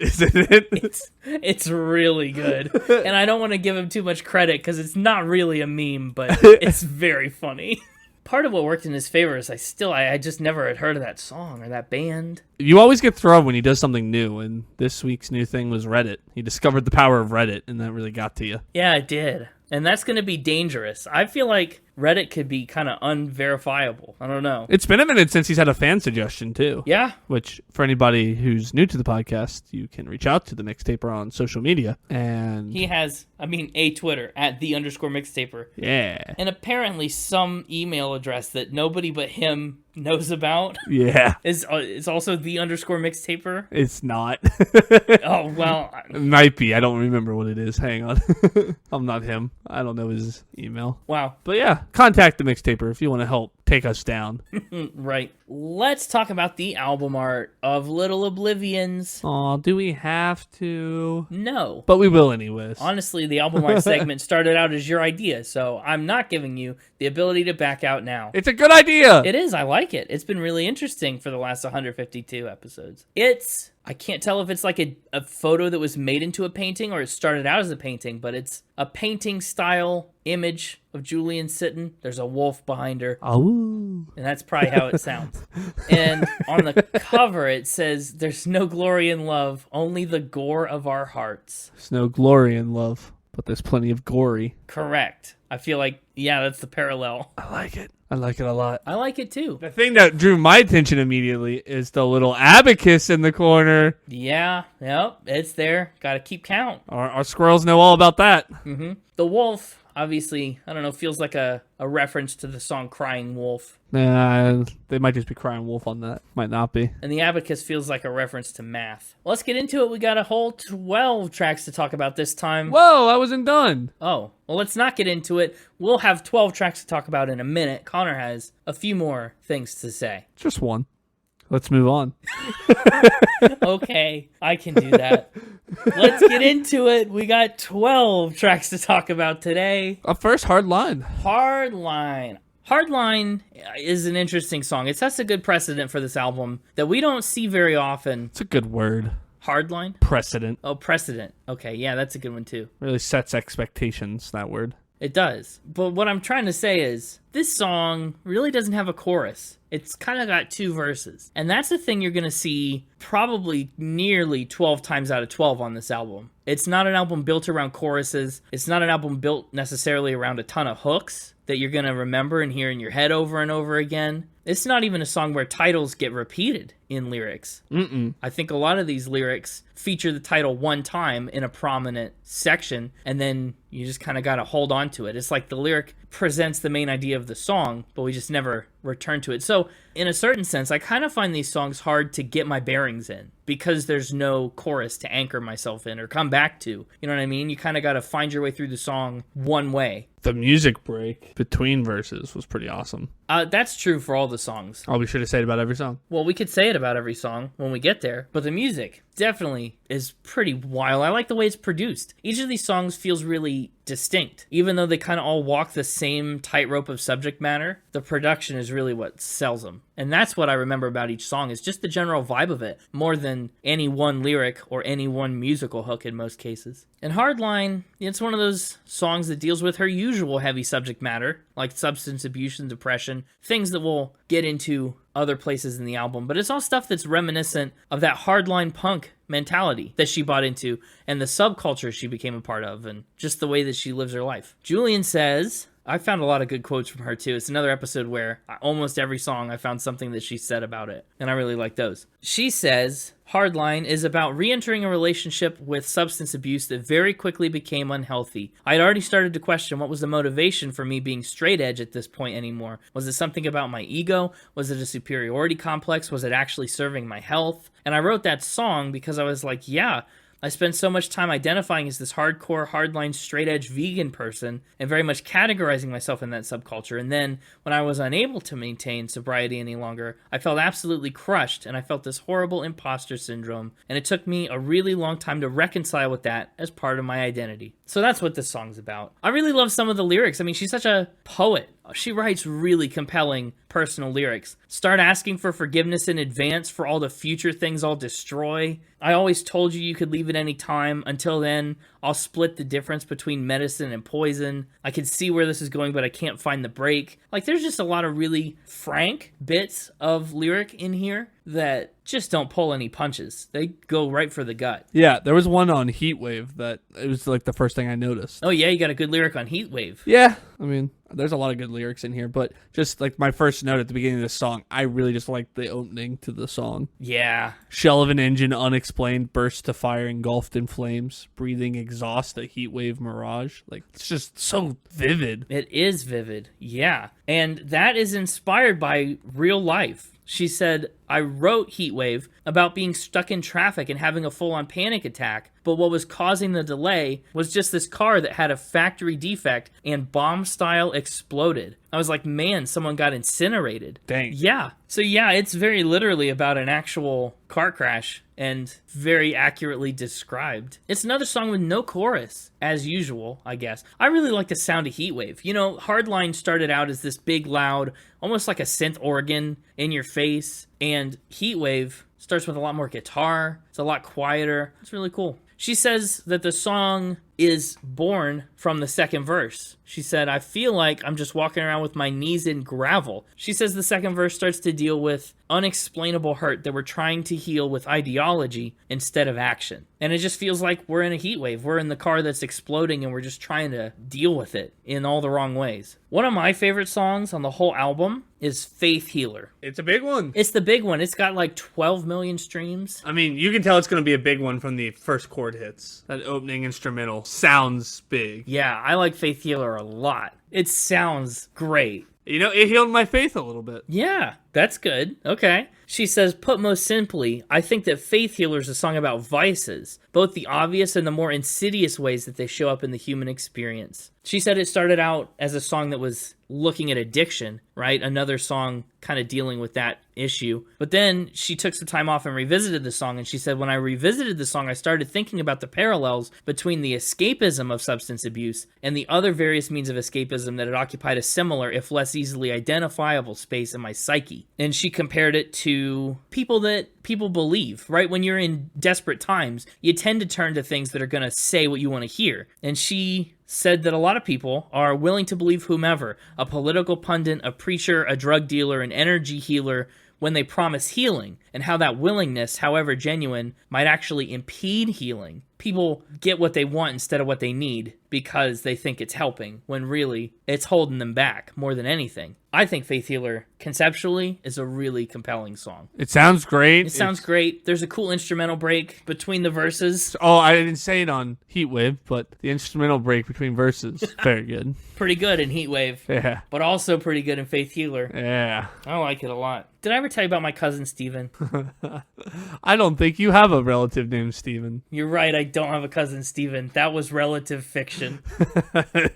It's really good. And I don't want to give him too much credit because it's not really a meme, but it's very funny. Part of what worked in his favor is I just never had heard of that song or that band. You always get thrown when he does something new, and this week's new thing was Reddit. He discovered the power of Reddit, and that really got to you. Yeah, it did. And that's going to be dangerous. I feel like Reddit could be kind of unverifiable. I don't know. It's been a minute since he's had a fan suggestion, too. Yeah. Which, for anybody who's new to the podcast, you can reach out to the Mixtaper on social media. And he has, a Twitter, @the_Mixtaper. Yeah. And apparently some email address that nobody but him knows about. Yeah. Is also @the_Mixtaper. It's not. Oh, well. It might be. I don't remember what it is. Hang on. I'm not him. I don't know his email. Wow. But yeah, contact the Mixtaper if you want to help take us down. Right. Let's talk about the album art of Little Oblivions. Aw, do we have to? No. But we will anyways. Honestly, the album art segment started out as your idea, so I'm not giving you the ability to back out now. It's a good idea. It is. I like it. It's been really interesting for the last 152 episodes. I can't tell if it's like a photo that was made into a painting or it started out as a painting, but it's a painting style image of Julien sitting. There's a wolf behind her. Oh. And that's probably how it sounds. And on the cover, it says, "There's no glory in love, only the gore of our hearts." There's no glory in love, but there's plenty of gory. Correct. I feel like Yeah, that's the parallel. I like it. I like it a lot. I like it too. The thing that drew my attention immediately is the little abacus in the corner. Yeah, yep, it's there. Gotta keep count. Our squirrels know all about that. Mm-hmm. The wolf, obviously, I don't know, feels like a reference to the song Crying Wolf. They might just be crying wolf on that. Might not be. And the abacus feels like a reference to math. Let's get into it. We got a whole 12 tracks to talk about this time. Whoa, I wasn't done. Oh, well, let's not get into it. We'll have 12 tracks to talk about in a minute. Connor has a few more things to say. Just one. Let's move on. Okay, I can do that. Let's get into it. We got 12 tracks to talk about today. Up first, Hardline. Hardline. Hardline is an interesting song. It sets a good precedent for this album that we don't see very often. It's a good word. Hardline? Precedent. Oh, precedent. Okay, yeah, that's a good one too. Really sets expectations, that word. It does. But what I'm trying to say is, this song really doesn't have a chorus. It's kind of got two verses. And that's the thing you're going to see probably nearly 12 times out of 12 on this album. It's not an album built around choruses. It's not an album built necessarily around a ton of hooks that you're going to remember and hear in your head over and over again. It's not even a song where titles get repeated in lyrics. I think a lot of these lyrics feature the title one time in a prominent section, and then you just kind of got to hold on to it. It's like the lyric presents the main idea of the song, but we just never return to it. So in a certain sense, I kind of find these songs hard to get my bearings in because there's no chorus to anchor myself in or come back to. You know what I mean? You kind of got to find your way through the song one way. The music break between verses was pretty awesome. That's true for all the songs. Oh, we should have said about every song. Well, we could say it about every song when we get there, but the music definitely is pretty wild. I like the way it's produced. Each of these songs feels really distinct. Even though they kind of all walk the same tightrope of subject matter, the production is really what sells them. And that's what I remember about each song, is just the general vibe of it, more than any one lyric or any one musical hook in most cases. And Hardline, it's one of those songs that deals with her usual heavy subject matter, like substance abuse and depression, things that we'll get into other places in the album, but it's all stuff that's reminiscent of that hardline punk mentality that she bought into and the subculture she became a part of and just the way that she lives her life. Julien says, I found a lot of good quotes from her too. It's another episode where almost every song I found something that she said about it, and I really like those. She says, Hardline is about re-entering a relationship with substance abuse that very quickly became unhealthy. I had already started to question what was the motivation for me being straight edge at this point anymore. Was it something about my ego? Was it a superiority complex? Was it actually serving my health? And I wrote that song because I was like, yeah, I spent so much time identifying as this hardcore, hardline, straight-edge vegan person and very much categorizing myself in that subculture. And then when I was unable to maintain sobriety any longer, I felt absolutely crushed and I felt this horrible imposter syndrome. And it took me a really long time to reconcile with that as part of my identity. So that's what this song's about. I really love some of the lyrics. I mean, she's such a poet. She writes really compelling personal lyrics. Start asking for forgiveness in advance for all the future things I'll destroy. I always told you could leave at any time. Until then, I'll split the difference between medicine and poison. I can see where this is going, but I can't find the break. Like, there's just a lot of really frank bits of lyric in here that just don't pull any punches. They go right for the gut. Yeah, there was one on Heatwave that it was like the first thing I noticed. Oh yeah, you got a good lyric on Heatwave. Yeah, I mean, there's a lot of good lyrics in here, but just like my first note at the beginning of the song, I really just liked the opening to the song. Yeah. Shell of an engine unexplained, burst to fire, engulfed in flames, breathing exhaust, a heatwave mirage. Like, it's just so vivid. It is vivid, yeah. And that is inspired by real life. She said, I wrote Heatwave about being stuck in traffic and having a full-on panic attack, but what was causing the delay was just this car that had a factory defect and bomb-style exploded. I was like, man, someone got incinerated. Dang. Yeah. So yeah, it's very literally about an actual car crash and very accurately described. It's another song with no chorus, as usual, I guess. I really like the sound of Heatwave. You know, Hardline started out as this big, loud, almost like a synth organ in your face, and Heatwave starts with a lot more guitar. It's a lot quieter. It's really cool. She says that the song is born from the second verse. She said, I feel like I'm just walking around with my knees in gravel. She says the second verse starts to deal with unexplainable hurt that we're trying to heal with ideology instead of action. And it just feels like we're in a heat wave. We're in the car that's exploding and we're just trying to deal with it in all the wrong ways. One of my favorite songs on the whole album is Faith Healer. It's a big one. It's the big one. It's got like 12 million streams. I mean, you can tell it's going to be a big one from the first chord hits. That opening instrumental sounds big. Yeah, I like Faith Healer a lot. It sounds great. You know, it healed my faith a little bit. Yeah, that's good. Okay. She says, put most simply, I think that Faith Healer is a song about vices, both the obvious and the more insidious ways that they show up in the human experience. She said it started out as a song that was looking at addiction, right? Another song kind of dealing with that issue. But then she took some time off and revisited the song, and she said, when I revisited the song, I started thinking about the parallels between the escapism of substance abuse and the other various means of escapism that had occupied a similar, if less easily identifiable, space in my psyche. And she compared it to people that people believe, right? When you're in desperate times, you tend to turn to things that are going to say what you want to hear. And she said that a lot of people are willing to believe whomever, a political pundit, a preacher, a drug dealer, an energy healer, when they promise healing, and how that willingness, however genuine, might actually impede healing. People get what they want instead of what they need because they think it's helping, when really it's holding them back more than anything. I think Faith Healer, conceptually, is a really compelling song. It sounds great. It sounds great. There's a cool instrumental break between the verses. Oh, I didn't say it on Heatwave, but the instrumental break between verses, very good. Pretty good in Heatwave. Yeah. But also pretty good in Faith Healer. Yeah. I like it a lot. Did I ever tell you about my cousin Steven? I don't think you have a relative named Steven. You're right, I don't have a cousin Steven. That was relative fiction.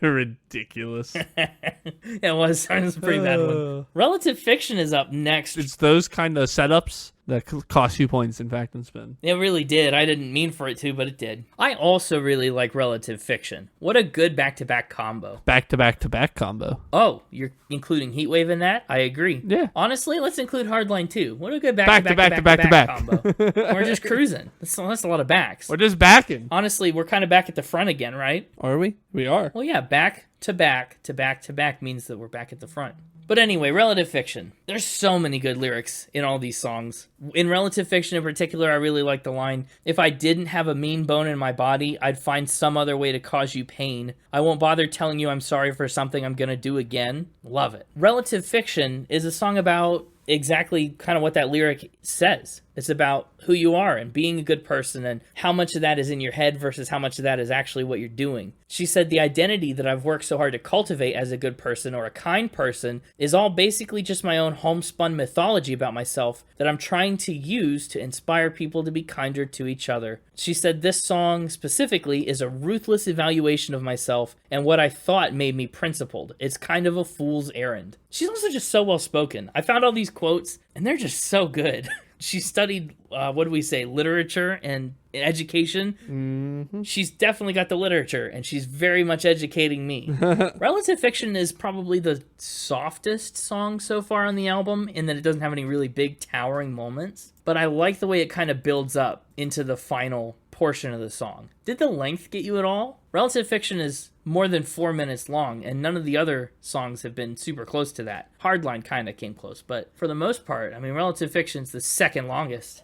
Ridiculous. It was a pretty bad one. Relative fiction is up next. It's those kind of setups that cost you points in fact and spin. It really did. I didn't mean for it to, but it did. I also really like relative fiction. What a good back-to-back combo. Back-to-back-to-back combo. Oh, you're including Heatwave in that? I agree. Yeah. Honestly, let's include Hardline too. What a good back-to-back combo. We're just cruising. That's a lot of backs. We're just backing. Honestly, we're kind of back at the front again, right? Are we? We are. Well, yeah, back to back to back to back means that we're back at the front. But anyway, relative fiction. There's so many good lyrics in all these songs. In relative fiction in particular, I really like the line, if I didn't have a mean bone in my body, I'd find some other way to cause you pain. I won't bother telling you I'm sorry for something I'm gonna do again. Love it. Relative fiction is a song about exactly kind of what that lyric says. It's about who you are and being a good person and how much of that is in your head versus how much of that is actually what you're doing. She said the identity that I've worked so hard to cultivate as a good person or a kind person is all basically just my own homespun mythology about myself that I'm trying to use to inspire people to be kinder to each other. She said this song specifically is a ruthless evaluation of myself and what I thought made me principled. It's kind of a fool's errand. She's also just so well spoken. I found all these quotes and they're just so good. She studied, literature and education. Mm-hmm. She's definitely got the literature, and she's very much educating me. Relative Fiction is probably the softest song so far on the album, in that it doesn't have any really big, towering moments. But I like the way it kind of builds up into the final portion of the song. Did the length get you at all? Relative Fiction is more than 4 minutes long, and none of the other songs have been super close to that. Hardline kind of came close, but for the most part, I mean, Relative Fiction's the second longest.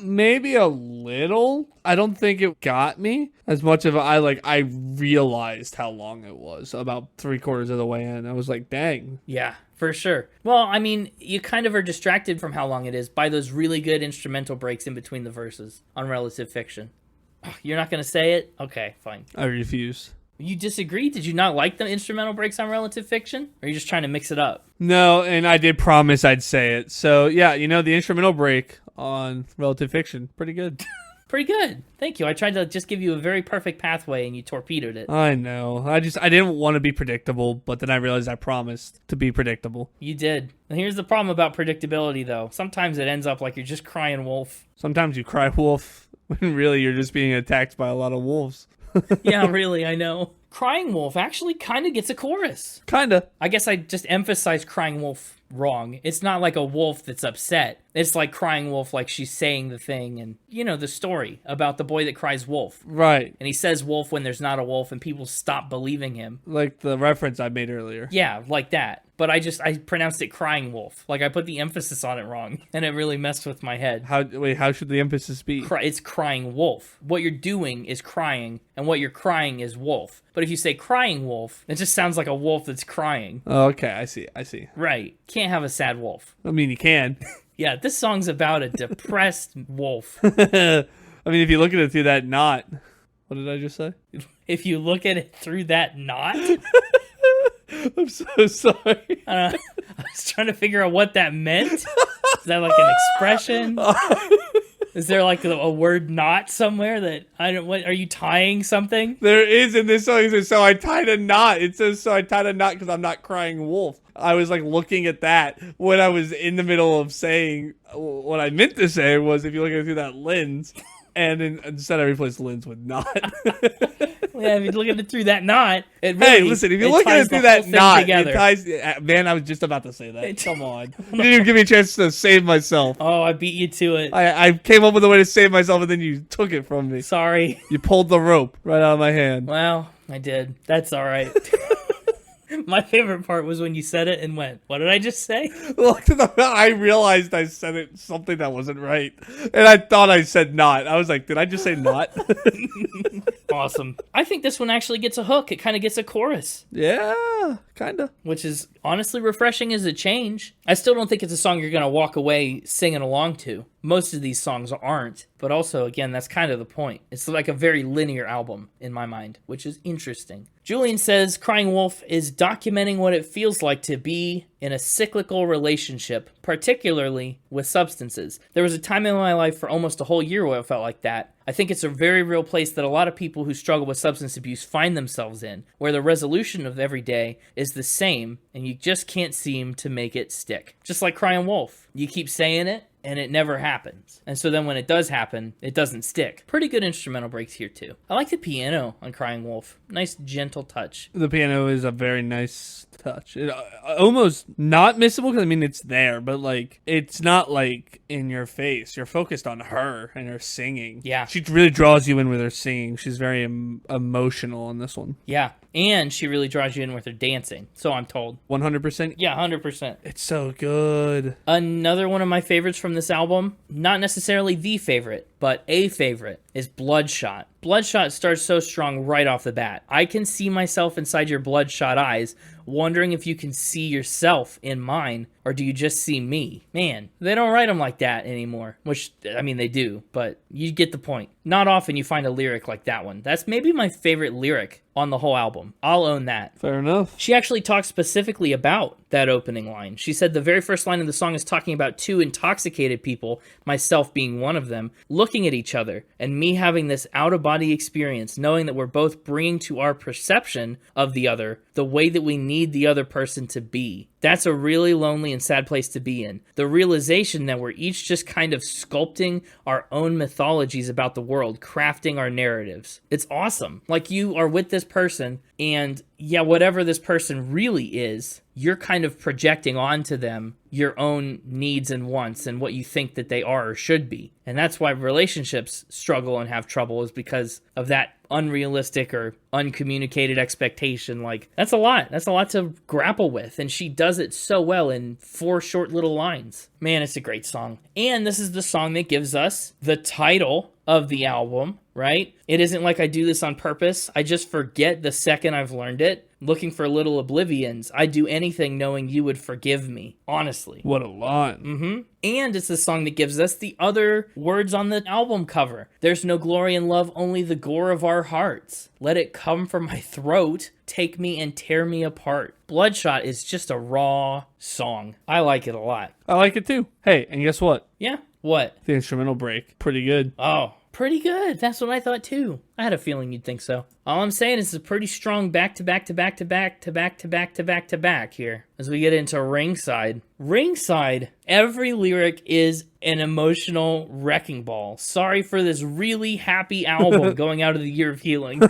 Maybe a little. I don't think it got me as much of I realized how long it was about 3/4 of the way in. I was like, dang. Yeah, for sure. Well, I mean, you kind of are distracted from how long it is by those really good instrumental breaks in between the verses on Relative Fiction. You're not going to say it? Okay, fine. I refuse. You disagree? Did you not like the instrumental breaks on Relative Fiction? Or are you just trying to mix it up? No, and I did promise I'd say it. So, yeah, the instrumental break on Relative Fiction, pretty good. Pretty good. Thank you. I tried to just give you a very perfect pathway, and you torpedoed it. I know. I didn't want to be predictable, but then I realized I promised to be predictable. You did. And here's the problem about predictability, though. Sometimes it ends up like you're just crying wolf. Sometimes you cry wolf, when really you're just being attacked by a lot of wolves. Yeah, really, I know. Crying Wolf actually kind of gets a chorus. Kinda. I guess I just emphasized Crying Wolf wrong. It's not like a wolf that's upset. It's like Crying Wolf, like she's saying the thing, and the story about the boy that cries wolf. Right. And he says wolf when there's not a wolf, and people stop believing him. Like the reference I made earlier. Yeah, like that. But I pronounced it Crying Wolf. Like I put the emphasis on it wrong, and it really messed with my head. How should the emphasis be? It's Crying Wolf. What you're doing is crying, and what you're crying is wolf. But if you say Crying Wolf, it just sounds like a wolf that's crying. Oh, okay, I see. Right. Can't have a sad wolf. I mean, you can. Yeah, this song's about a depressed wolf. I mean, if you look at it through that knot. What did I just say? If you look at it through that knot? I'm so sorry. I was trying to figure out what that meant. Is that like an expression? Is there like a word knot somewhere that I don't? What are you tying something? There is in this song. It says, so I tied a knot. It says, so I tied a knot because I'm not crying wolf. I was like looking at that when I was in the middle of saying what I meant to say was, if you look at it through that lens, and instead I replaced lens with knot. Yeah, if you look at it through that knot, it really, hey, listen, if you look at it through that knot, it ties. Man, I was just about to say that. Come on. You didn't even give me a chance to save myself. Oh, I beat you to it. I came up with a way to save myself, and then you took it from me. Sorry. You pulled the rope right out of my hand. Well, I did. That's all right. My favorite part was when you said it and went, what did I just say? Look at the, I realized I said it something that wasn't right. And I thought I said not. I was like, did I just say not? Awesome. I think this one actually gets a hook. It kind of gets a chorus. Yeah, kind of. Which is honestly refreshing as a change. I still don't think it's a song you're going to walk away singing along to. Most of these songs aren't. But also, again, that's kind of the point. It's like a very linear album in my mind, which is interesting. Julien says Crying Wolf is documenting what it feels like to be in a cyclical relationship, particularly with substances. There was a time in my life for almost a whole year where I felt like that. I think it's a very real place that a lot of people who struggle with substance abuse find themselves in, where the resolution of every day is the same, and you just can't seem to make it stick. Just like Crying Wolf. You keep saying it, and it never happens. And so then when it does happen, it doesn't stick. Pretty good instrumental breaks here too. I like the piano on Crying Wolf. Nice gentle touch. The piano is a very nice touch. It, almost not missable because I mean it's there, but like it's not like in your face. You're focused on her and her singing. Yeah. She really draws you in with her singing. She's very emotional on this one. Yeah. And she really draws you in with her dancing. So I'm told. 100%? Yeah, 100%. It's so good. Another one of my favorites from this album, not necessarily the favorite, but a favorite, is Bloodshot. Bloodshot starts so strong right off the bat. I can see myself inside your bloodshot eyes, wondering if you can see yourself in mine, or do you just see me? Man, they don't write them like that anymore, which, I mean, they do, but you get the point. Not often you find a lyric like that one. That's maybe my favorite lyric on the whole album. I'll own that. Fair enough. She actually talks specifically about that opening line. She said the very first line of the song is talking about two intoxicated people, myself being one of them, looking at each other, and me having this out-of-body experience, knowing that we're both bringing to our perception of the other the way that we need the other person to be. That's a really lonely and sad place to be in. The realization that we're each just kind of sculpting our own mythologies about the world, crafting our narratives. It's awesome. Like you are with this person and yeah, whatever this person really is, you're kind of projecting onto them your own needs and wants and what you think that they are or should be. And that's why relationships struggle and have trouble, is because of that unrealistic or uncommunicated expectation. Like, that's a lot. That's a lot to grapple with. And she does it so well in 4 short little lines. Man, it's a great song. And this is the song that gives us the title of the album, right? It isn't like I do this on purpose. I just forget the second I've learned it. Looking for little Oblivions. I'd do anything knowing you would forgive me. Honestly. What a line. Mm-hmm. And it's the song that gives us the other words on the album cover. There's no glory in love, only the gore of our hearts. Let it come from my throat. Take me and tear me apart. Bloodshot is just a raw song. I like it a lot. I like it too. Hey, and guess what? Yeah. What? The instrumental break. Pretty good. Oh, Pretty good. That's what I thought too. I had a feeling you'd think so. All I'm saying is it's a pretty strong back to back to back to back to back to back to back to back here as we get into Ringside. Ringside, every lyric is an emotional wrecking ball. Sorry for this really happy album going out of the year of healing.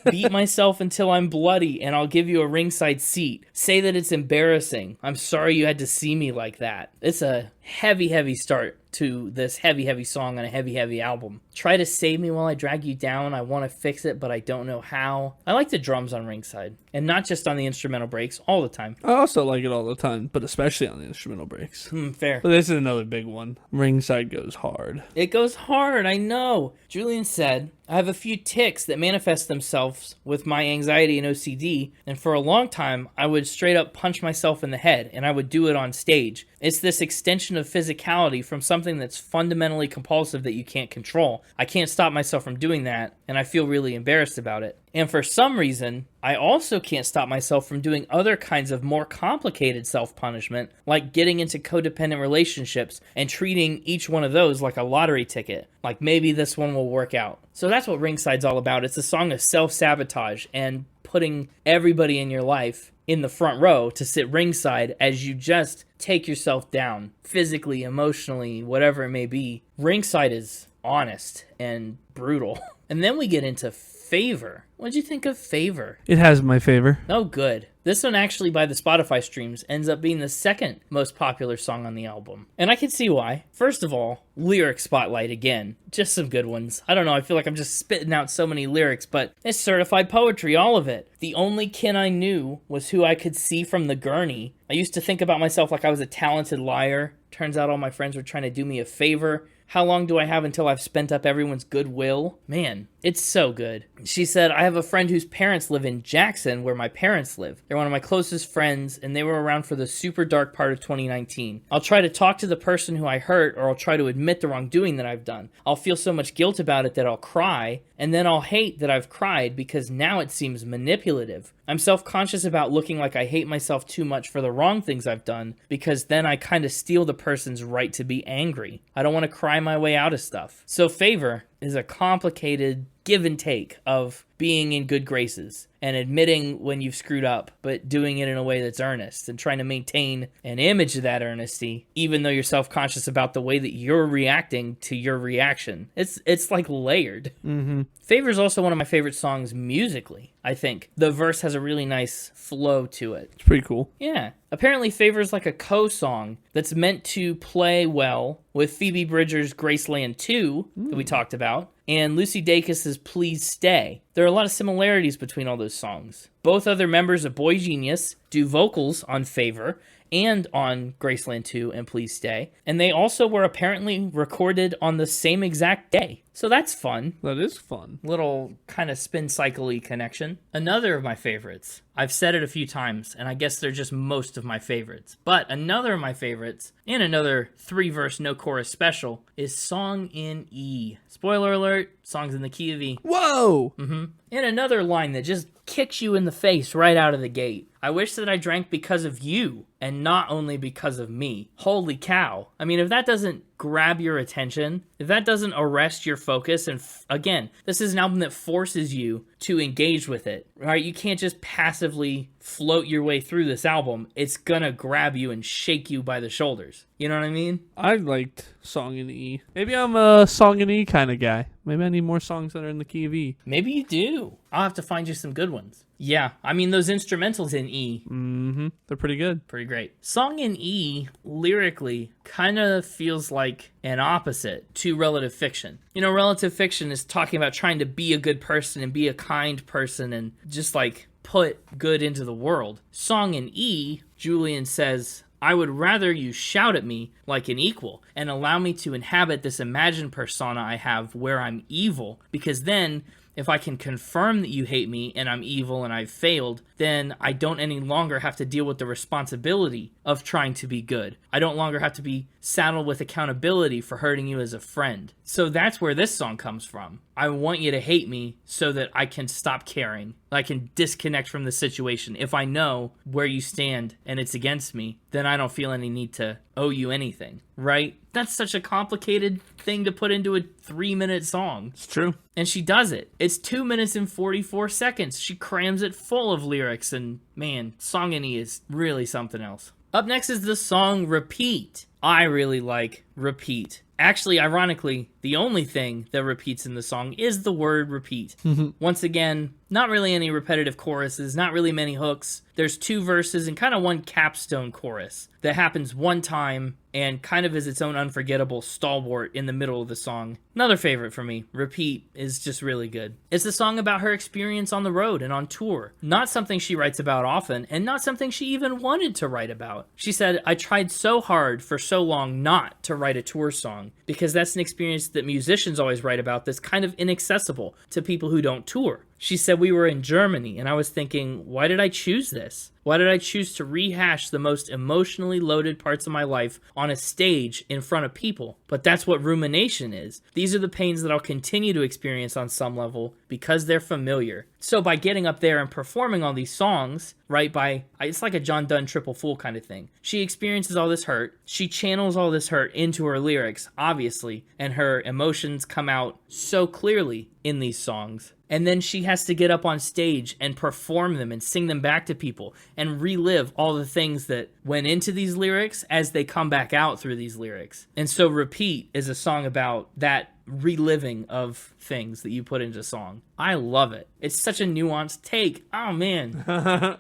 Beat myself until I'm bloody and I'll give you a ringside seat. Say that it's embarrassing. I'm sorry you had to see me like that. It's a heavy, heavy start to this heavy, heavy song on a heavy, heavy album. Try to save me while I drag you down. I want to fix it, but I don't know how. I like the drums on Ringside, and not just on the instrumental breaks, all the time. I also like it all the time, but especially on the instrumental breaks. Fair. But this is another big one. Ringside goes hard. It goes hard, I know. Julien said, I have a few tics that manifest themselves with my anxiety and OCD, and for a long time, I would straight up punch myself in the head, and I would do it on stage. It's this extension of physicality from something that's fundamentally compulsive that you can't control. I can't stop myself from doing that, and I feel really embarrassed about it. And for some reason, I also can't stop myself from doing other kinds of more complicated self-punishment, like getting into codependent relationships and treating each one of those like a lottery ticket. Like maybe this one will work out. So that's what Ringside's all about. It's a song of self-sabotage and putting everybody in your life in the front row to sit ringside as you just take yourself down, physically, emotionally, whatever it may be. Ringside is honest and brutal. And then we get into Favor. What'd you think of Favor? It has my favor. Oh, good. This one actually, by the Spotify streams, ends up being the second most popular song on the album. And I can see why. First of all, lyric spotlight again. Just some good ones. I don't know, I feel like I'm just spitting out so many lyrics, but it's certified poetry, all of it. The only kin I knew was who I could see from the gurney. I used to think about myself like I was a talented liar. Turns out all my friends were trying to do me a favor. How long do I have until I've spent up everyone's goodwill? Man, it's so good. She said, I have a friend whose parents live in Jackson, where my parents live. They're one of my closest friends, and they were around for the super dark part of 2019. I'll try to talk to the person who I hurt, or I'll try to admit the wrongdoing that I've done. I'll feel so much guilt about it that I'll cry, and then I'll hate that I've cried because now it seems manipulative. I'm self-conscious about looking like I hate myself too much for the wrong things I've done, because then I kind of steal the person's right to be angry. I don't want to cry my way out of stuff. So Favor is a complicated give and take of being in good graces and admitting when you've screwed up, but doing it in a way that's earnest and trying to maintain an image of that earnesty, even though you're self-conscious about the way that you're reacting to your reaction. It's like layered. Mm-hmm. Favor is also one of my favorite songs musically, I think. The verse has a really nice flow to it. It's pretty cool. Yeah. Apparently Favor is like a co-song that's meant to play well with Phoebe Bridgers' Graceland 2 that we talked about, and Lucy Dacus's Please Stay. There are a lot of similarities between all those songs. Both other members of Boy Genius do vocals on Favor and on Graceland 2 and Please Stay, and they also were apparently recorded on the same exact day. So that's fun. That is fun. Little kind of spin cycle-y connection. Another of my favorites. I've said it a few times, and I guess they're just most of my favorites. But another of my favorites, and another 3-verse, no chorus special, is Song in E. Spoiler alert, song's in the key of E. Whoa! And another line that just kicks you in the face right out of the gate. I wish that I drank because of you, and not only because of me. Holy cow. I mean, if that doesn't grab your attention, if that doesn't arrest your focus, and again, this is an album that forces you to engage with it, right? You can't just passively float your way through this album. It's gonna grab you and shake you by the shoulders. You know what I mean? I liked Song in E. Maybe I'm a Song in E kind of guy. Maybe I need more songs that are in the key of E. Maybe you do. I'll have to find you some good ones. Yeah, I mean, those instrumentals in E. Mm-hmm. They're pretty good. Pretty great. Song in E, lyrically, kind of feels like an opposite to Relative Fiction. You know, Relative Fiction is talking about trying to be a good person and be a kind person and just, like, put good into the world. Song in E, Julien says, I would rather you shout at me like an equal and allow me to inhabit this imagined persona I have where I'm evil, because then if I can confirm that you hate me and I'm evil and I've failed, then I don't any longer have to deal with the responsibility of trying to be good. I don't longer have to be saddled with accountability for hurting you as a friend. So that's where this song comes from. I want you to hate me so that I can stop caring. I can disconnect from the situation. If I know where you stand and it's against me, then I don't feel any need to owe you anything, right? That's such a complicated thing to put into a 3-minute song. It's true. And she does it. It's 2 minutes and 44 seconds. She crams it full of lyrics, and man, Songini is really something else. Up next is the song Repeat. I really like Repeat. Actually, ironically, the only thing that repeats in the song is the word repeat. Once again, not really any repetitive choruses, not really many hooks. There's 2 verses and kind of one capstone chorus that happens one time and kind of is its own unforgettable stalwart in the middle of the song. Another favorite for me, Repeat, is just really good. It's a song about her experience on the road and on tour. Not something she writes about often, and not something she even wanted to write about. She said, I tried so hard for so long not to write a tour song, because that's an experience that musicians always write about that's kind of inaccessible to people who don't tour. She said, we were in Germany, and I was thinking, why did I choose this? Why did I choose to rehash the most emotionally loaded parts of my life on a stage in front of people? But that's what rumination is. These are the pains that I'll continue to experience on some level because they're familiar. So by getting up there and performing all these songs, right, it's like a John Donne triple fool kind of thing. She experiences all this hurt. She channels all this hurt into her lyrics, obviously, and her emotions come out so clearly in these songs. And then she has to get up on stage and perform them and sing them back to people and relive all the things that went into these lyrics as they come back out through these lyrics. And so Repeat is a song about that reliving of things that you put into song. I love it. It's such a nuanced take. Oh, man.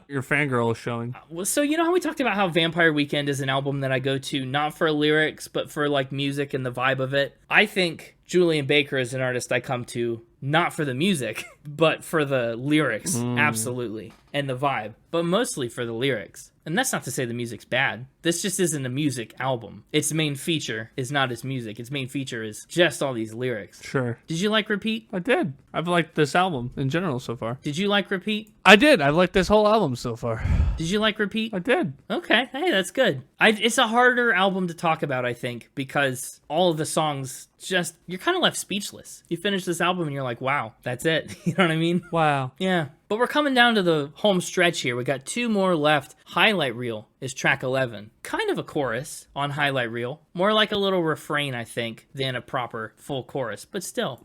Your fangirl is showing. So you know how we talked about how Vampire Weekend is an album that I go to not for lyrics, but for like music and the vibe of it? I think Julien Baker is an artist I come to not for the music, but for the lyrics, absolutely, and the vibe, but mostly for the lyrics. And that's not to say the music's bad. This just isn't a music album. Its main feature is not its music. Its main feature is just all these lyrics. Sure. Did you like Repeat? I did. I've liked this album in general so far. Did you like Repeat? I did. I've liked this whole album so far. Did you like Repeat? I did. Okay. Hey, that's good. It's a harder album to talk about, I think, because all of the songs just, you're kind of left speechless. You finish this album and you're like, wow, that's it. You know what I mean? Wow. Yeah. But we're coming down to the home stretch here. We got 2 more left. Highlight Reel is track 11. Kind of a chorus on Highlight Reel. More like a little refrain, I think, than a proper full chorus. But still,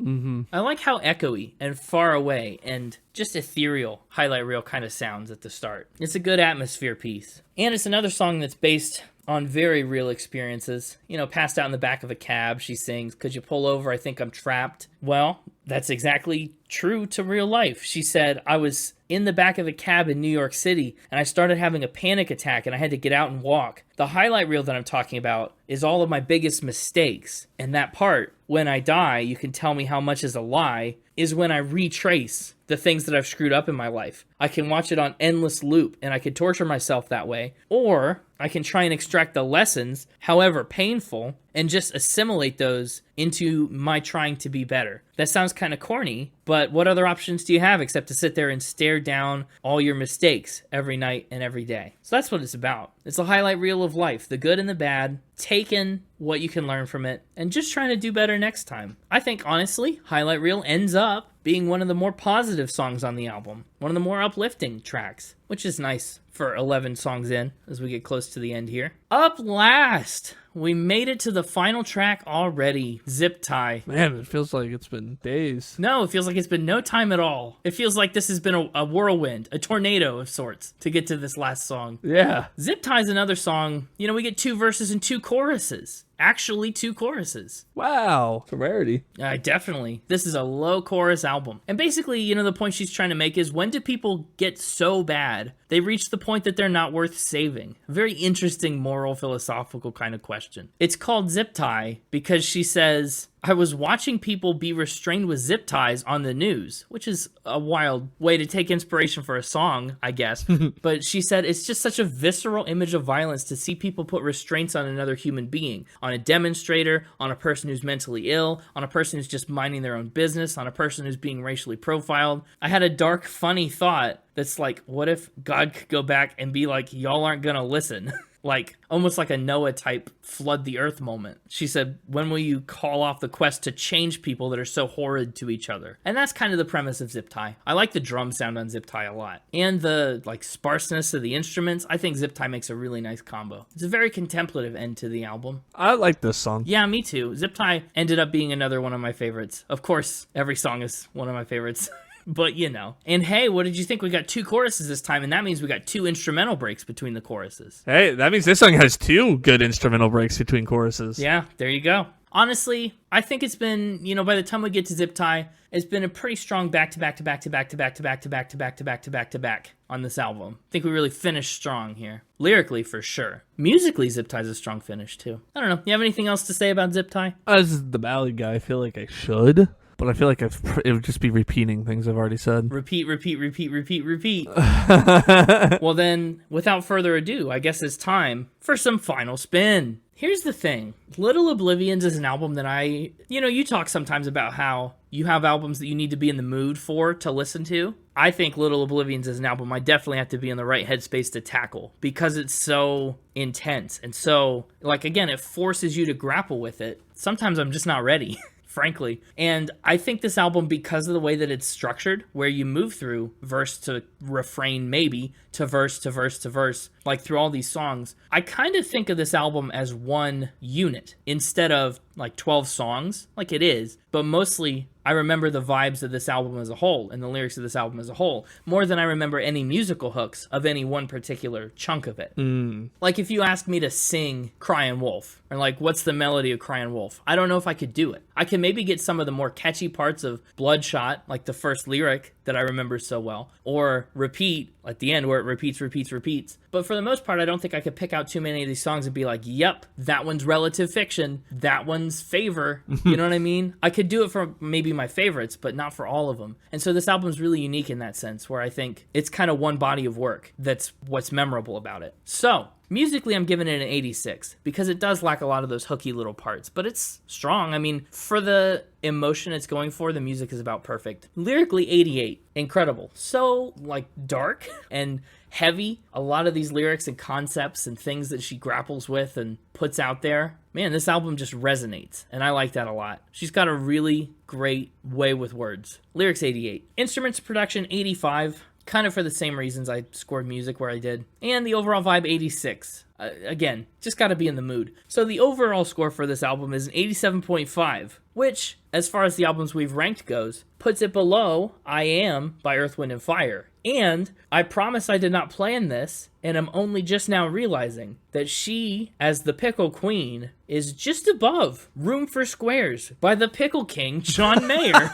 I like how echoey and far away and just ethereal Highlight Reel kind of sounds at the start. It's a good atmosphere piece. And it's another song that's based on very real experiences. You know, passed out in the back of a cab, she sings, could you pull over? I think I'm trapped. Well, that's exactly true to real life. She said, I was in the back of a cab in New York City, and I started having a panic attack, and I had to get out and walk. The highlight reel that I'm talking about is all of my biggest mistakes. And that part, when I die, you can tell me how much is a lie, is when I retrace the things that I've screwed up in my life. I can watch it on endless loop, and I can torture myself that way. Or I can try and extract the lessons, however painful, and just assimilate those into my trying to be better. That sounds kind of corny, but what other options do you have except to sit there and stare down all your mistakes every night and every day? So that's what it's about. It's a highlight reel of life, the good and the bad, taking what you can learn from it, and just trying to do better next time. I think, honestly, Highlight Reel ends up being one of the more positive songs on the album, one of the more uplifting tracks, which is nice for 11 songs in as we get close to the end here. Up last, we made it to the final track already, Ziptie. Man, it feels like it's been days. No, it feels like it's been no time at all. It feels like this has been a whirlwind, a tornado of sorts to get to this last song. Yeah. Ziptie is another song, you know, we get 2 verses and 2 choruses. Actually 2 choruses. Wow. It's a rarity. Definitely. This is a low chorus album. And basically, you know, the point she's trying to make is, when do people get so bad they reach the point that they're not worth saving? A very interesting moral, philosophical kind of question. It's called Ziptie because she says, I was watching people be restrained with zip ties on the news, which is a wild way to take inspiration for a song, I guess. But she said it's just such a visceral image of violence to see people put restraints on another human being, on a demonstrator, on a person who's mentally ill, on a person who's just minding their own business, on a person who's being racially profiled. I had a dark, funny thought that's like, what if God could go back and be like, y'all aren't gonna listen? like almost like a Noah type flood the earth moment. She said, when will you call off the quest to change people that are so horrid to each other? And that's kind of the premise of Ziptie. I like the drum sound on Ziptie a lot. And the like sparseness of the instruments. I think Ziptie makes a really nice combo. It's a very contemplative end to the album. I like this song. Yeah, me too. Ziptie ended up being another one of my favorites. Of course, every song is one of my favorites. But, you know. And hey, what did you think? We got 2 choruses this time, and that means we got 2 instrumental breaks between the choruses. Hey, that means this song has 2 good instrumental breaks between choruses. Yeah, there you go. Honestly, I think it's been, you know, by the time we get to Ziptie, it's been a pretty strong back-to-back on this album. I think we really finished strong here. Lyrically, for sure. Musically, Ziptie's a strong finish, too. I don't know. You have anything else to say about Ziptie? As the ballad guy, I feel like I should. But I feel like it would just be repeating things I've already said. Repeat. Well then, without further ado, I guess it's time for some final spin. Here's the thing. Little Oblivions is an album that you talk sometimes about how you have albums that you need to be in the mood for to listen to. I think Little Oblivions is an album I definitely have to be in the right headspace to tackle because it's so intense and so, like, again, it forces you to grapple with it. Sometimes I'm just not ready. Frankly. And I think this album, because of the way that it's structured, where you move through verse to refrain, maybe, to verse to verse to verse, like through all these songs, I kind of think of this album as one unit instead of like 12 songs, like it is, but mostly I remember the vibes of this album as a whole and the lyrics of this album as a whole, more than I remember any musical hooks of any one particular chunk of it. Like if you asked me to sing Crying Wolf, or like what's the melody of Crying Wolf, I don't know if I could do it. I can maybe get some of the more catchy parts of Bloodshot, like the first lyric that I remember so well, or Repeat at the end where it repeats. But for the most part, I don't think I could pick out too many of these songs and be like, yep, that one's Relative Fiction, that one's Favor. You know what I mean? I could do it for maybe my favorites, but not for all of them. And so this album's really unique in that sense, where I think it's kind of one body of work that's what's memorable about it. So musically, I'm giving it an 86 because it does lack a lot of those hooky little parts, but it's strong. I mean, for the emotion it's going for, the music is about perfect. Lyrically, 88. Incredible. So, like, dark and heavy. A lot of these lyrics and concepts and things that she grapples with and puts out there. Man, this album just resonates, and I like that a lot. She's got a really great way with words. Lyrics, 88. Instruments, production, 85. Kind of for the same reasons I scored music where I did. And the overall vibe, 86. Again, just got to be in the mood. So the overall score for this album is an 87.5, which, as far as the albums we've ranked goes, puts it below I Am by Earth, Wind & Fire. And I promise I did not plan this, and I'm only just now realizing that she, as the Pickle Queen, is just above Room for Squares by the Pickle King, John Mayer.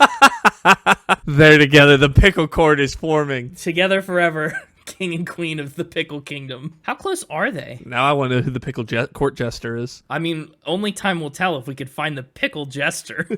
They're together. The pickle court is forming. Together forever. King and Queen of the Pickle Kingdom. How close are they? Now I wonder who the pickle court jester is. I mean, only time will tell if we could find the pickle jester.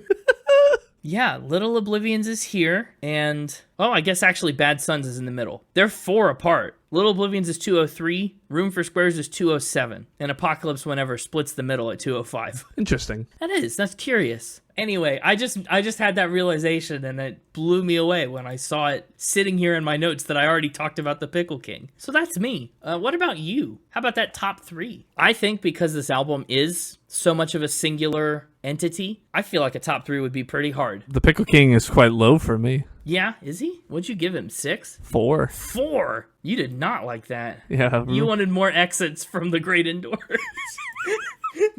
Yeah, Little Oblivions is here, and, oh, I guess actually Bad Sons is in the middle. They're 4 apart. Little Oblivions is 203, Room for Squares is 207, and Apocalypse Whenever splits the middle at 205. Interesting. That's curious. Anyway, I just had that realization, and it blew me away when I saw it sitting here in my notes that I already talked about the Pickle King. So that's me. What about you? How about that top 3? I think because this album is so much of a singular entity, I feel like a top 3 would be pretty hard. The Pickle King is quite low for me. Yeah, is he? What'd you give him, 6? 4. 4? You did not like that. Yeah. You wanted more exits from the Great Indoors.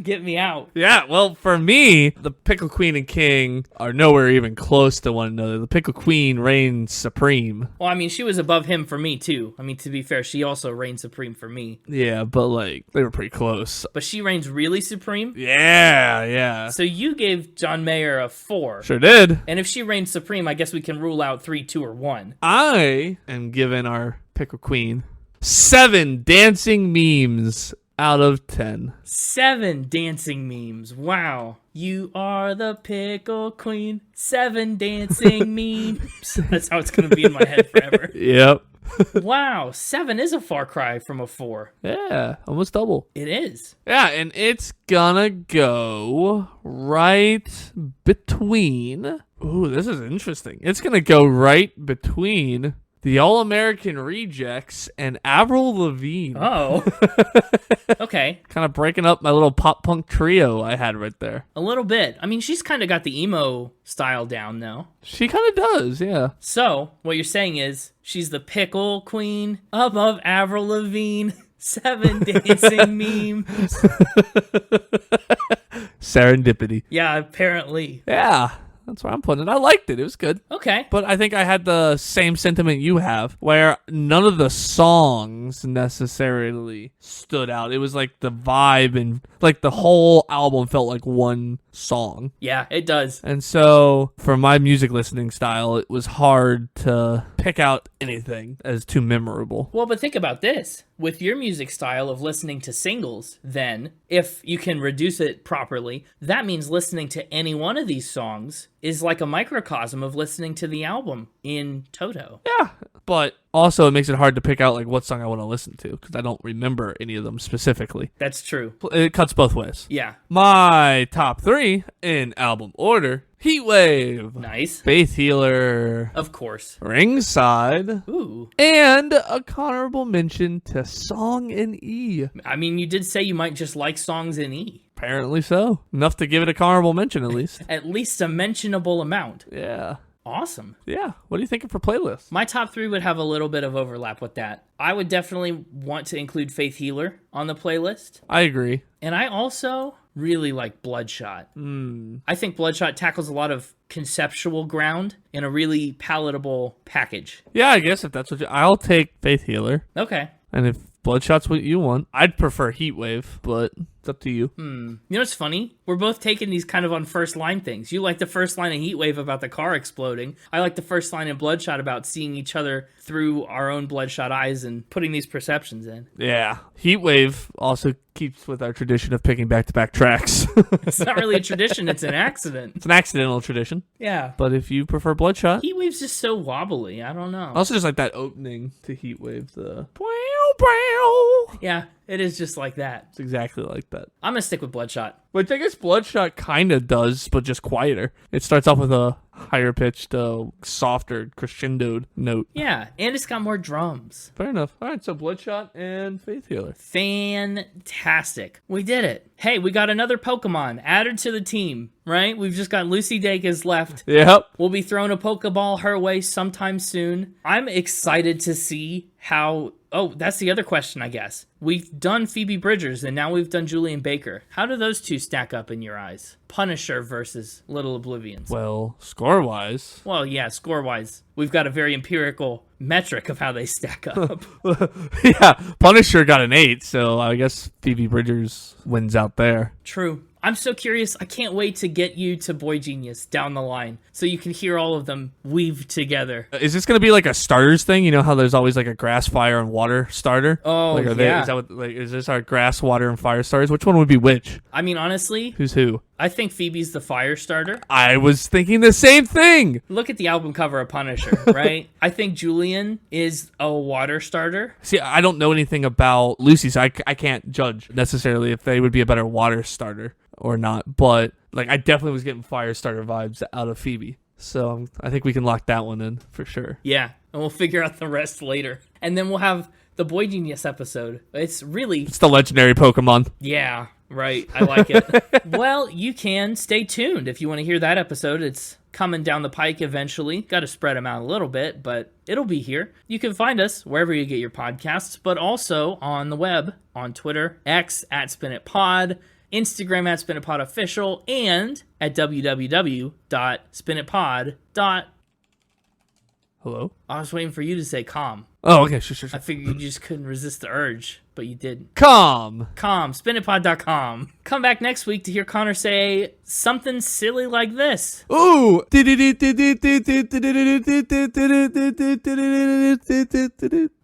Get me out. Yeah, well, for me, the Pickle Queen and King are nowhere even close to one another. The Pickle Queen reigns supreme. Well, I mean, she was above him for me, too. I mean, to be fair, she also reigned supreme for me. Yeah, but, like, they were pretty close. But she reigns really supreme? Yeah. So you gave John Mayer a 4. Sure did. And if she reigns supreme, I guess we can rule out 3, 2, or 1. I am giving our Pickle Queen 7 dancing memes out of 10. 7 dancing memes. Wow. You are the Pickle Queen. 7 dancing memes. That's how it's going to be in my head forever. Yep. Wow. 7 is a far cry from a 4. Yeah, almost double. It is. Yeah, and it's gonna go right between... Ooh, this is interesting. It's gonna go right between the All-American Rejects and Avril Lavigne. Oh. Okay. Kind of breaking up my little pop punk trio I had right there. A little bit. I mean, she's kind of got the emo style down, though. She kind of does, yeah. So, what you're saying is, she's the pickle queen above Avril Lavigne. 7 dancing memes. Serendipity. Yeah, apparently. Yeah, that's where I'm putting it. I liked it. It was good. Okay. But I think I had the same sentiment you have, where none of the songs necessarily stood out. It was like the vibe and like the whole album felt like one song. Yeah, it does. And so for my music listening style, it was hard to pick out anything as too memorable. Well, but think about this. With your music style of listening to singles, then, if you can reduce it properly, that means listening to any one of these songs is like a microcosm of listening to the album in toto. Yeah, but also it makes it hard to pick out like what song I want to listen to because I don't remember any of them specifically. That's true. It cuts both ways. Yeah. My top 3 in album order: Heatwave, Nice. Faith Healer, Of course. Ringside, Ooh. and a honorable mention to Song in E. I mean, you did say you might just like songs in E. Apparently so. Enough to give it a honorable mention at least. At least a mentionable amount. Yeah. Awesome. Yeah. What are you thinking for playlists? My top 3 would have a little bit of overlap with that. I would definitely want to include Faith Healer on the playlist. I agree. And I also really like Bloodshot. I think Bloodshot tackles a lot of conceptual ground in a really palatable package. Yeah, I guess if that's what I'll take Faith Healer. Okay. And if Bloodshot's what you want, I'd prefer Heatwave, but it's up to you. You know what's funny? We're both taking these kind of on first line things. You like the first line in Heatwave about the car exploding. I like the first line in Bloodshot about seeing each other through our own bloodshot eyes and putting these perceptions in. Yeah. Heatwave also keeps with our tradition of picking back-to-back tracks. It's not really a tradition, it's an accident. It's an accidental tradition. Yeah. But if you prefer Bloodshot. Heatwave's just so wobbly. I don't know. I also just like that opening to Heatwave. The pow, pow. Yeah, it is just like that. It's exactly like that. I'm going to stick with Bloodshot. Which I guess Bloodshot kind of does, but just quieter. It starts off with a higher pitched, softer, crescendoed note. Yeah, and it's got more drums. Fair enough. All right, so Bloodshot and Faith Healer. Fantastic. We did it. Hey, we got another Pokemon added to the team, right? We've just got Lucy Dacus left. Yep. We'll be throwing a Pokeball her way sometime soon. I'm excited to see how... Oh, that's the other question, I guess. We've done Phoebe Bridgers, and now we've done Julien Baker. How do those two stack up in your eyes? Punisher versus Little Oblivions. Well, score-wise. Well, yeah, score-wise, we've got a very empirical metric of how they stack up. Yeah, Punisher got an 8, so I guess Phoebe Bridgers wins out there. True. I'm so curious. I can't wait to get you to Boy Genius down the line so you can hear all of them weave together. Is this going to be like a starters thing? You know how there's always like a grass, fire, and water starter? Oh, like, yeah. Is this our grass, water, and fire starters? Which one would be which? I mean, honestly, Who's who? I think Phoebe's the fire starter. I was thinking the same thing. Look at the album cover of Punisher, right? I think Julien is a water starter. See, I don't know anything about Lucy, so I can't judge necessarily if they would be a better water starter or not. But like, I definitely was getting fire starter vibes out of Phoebe. So I think we can lock that one in for sure. Yeah, and we'll figure out the rest later. And then we'll have the Boy Genius episode. It's the legendary Pokemon. Yeah, right. I like it. Well, you can stay tuned if you want to hear that episode. It's coming down the pike eventually. Got to spread them out a little bit, but it'll be here. You can find us wherever you get your podcasts, but also on the web, on Twitter, X @SpinItPod, Instagram @SpinItPodOfficial, and at www.spinitpod. Hello? I was waiting for you to say calm. Oh, okay, sure. I figured you just couldn't resist the urge, but you didn't. Calm. Spinitpod.com. Come back next week to hear Connor say something silly like this. Ooh.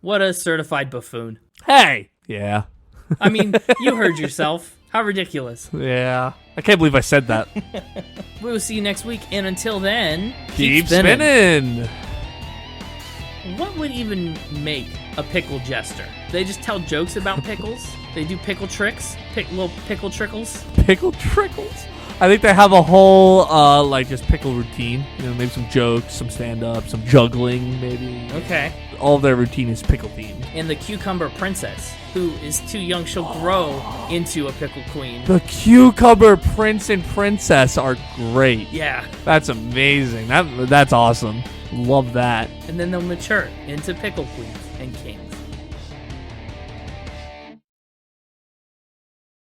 What a certified buffoon. Hey. Yeah. I mean, you heard yourself. How ridiculous. Yeah. I can't believe I said that. We will see you next week, and until then, Keep spinning. What would even make a pickle jester? They just tell jokes about pickles? They do pickle tricks? Little pickle trickles? Pickle trickles? I think they have a whole like just pickle routine. Maybe some jokes, some stand up, some juggling, maybe. Okay. All of their routine is pickle themed. And the cucumber princess, who is too young, she'll grow into a pickle queen. The cucumber prince and princess are great. Yeah. That's amazing. That's awesome. Love that. And then they'll mature into pickle queens and kings.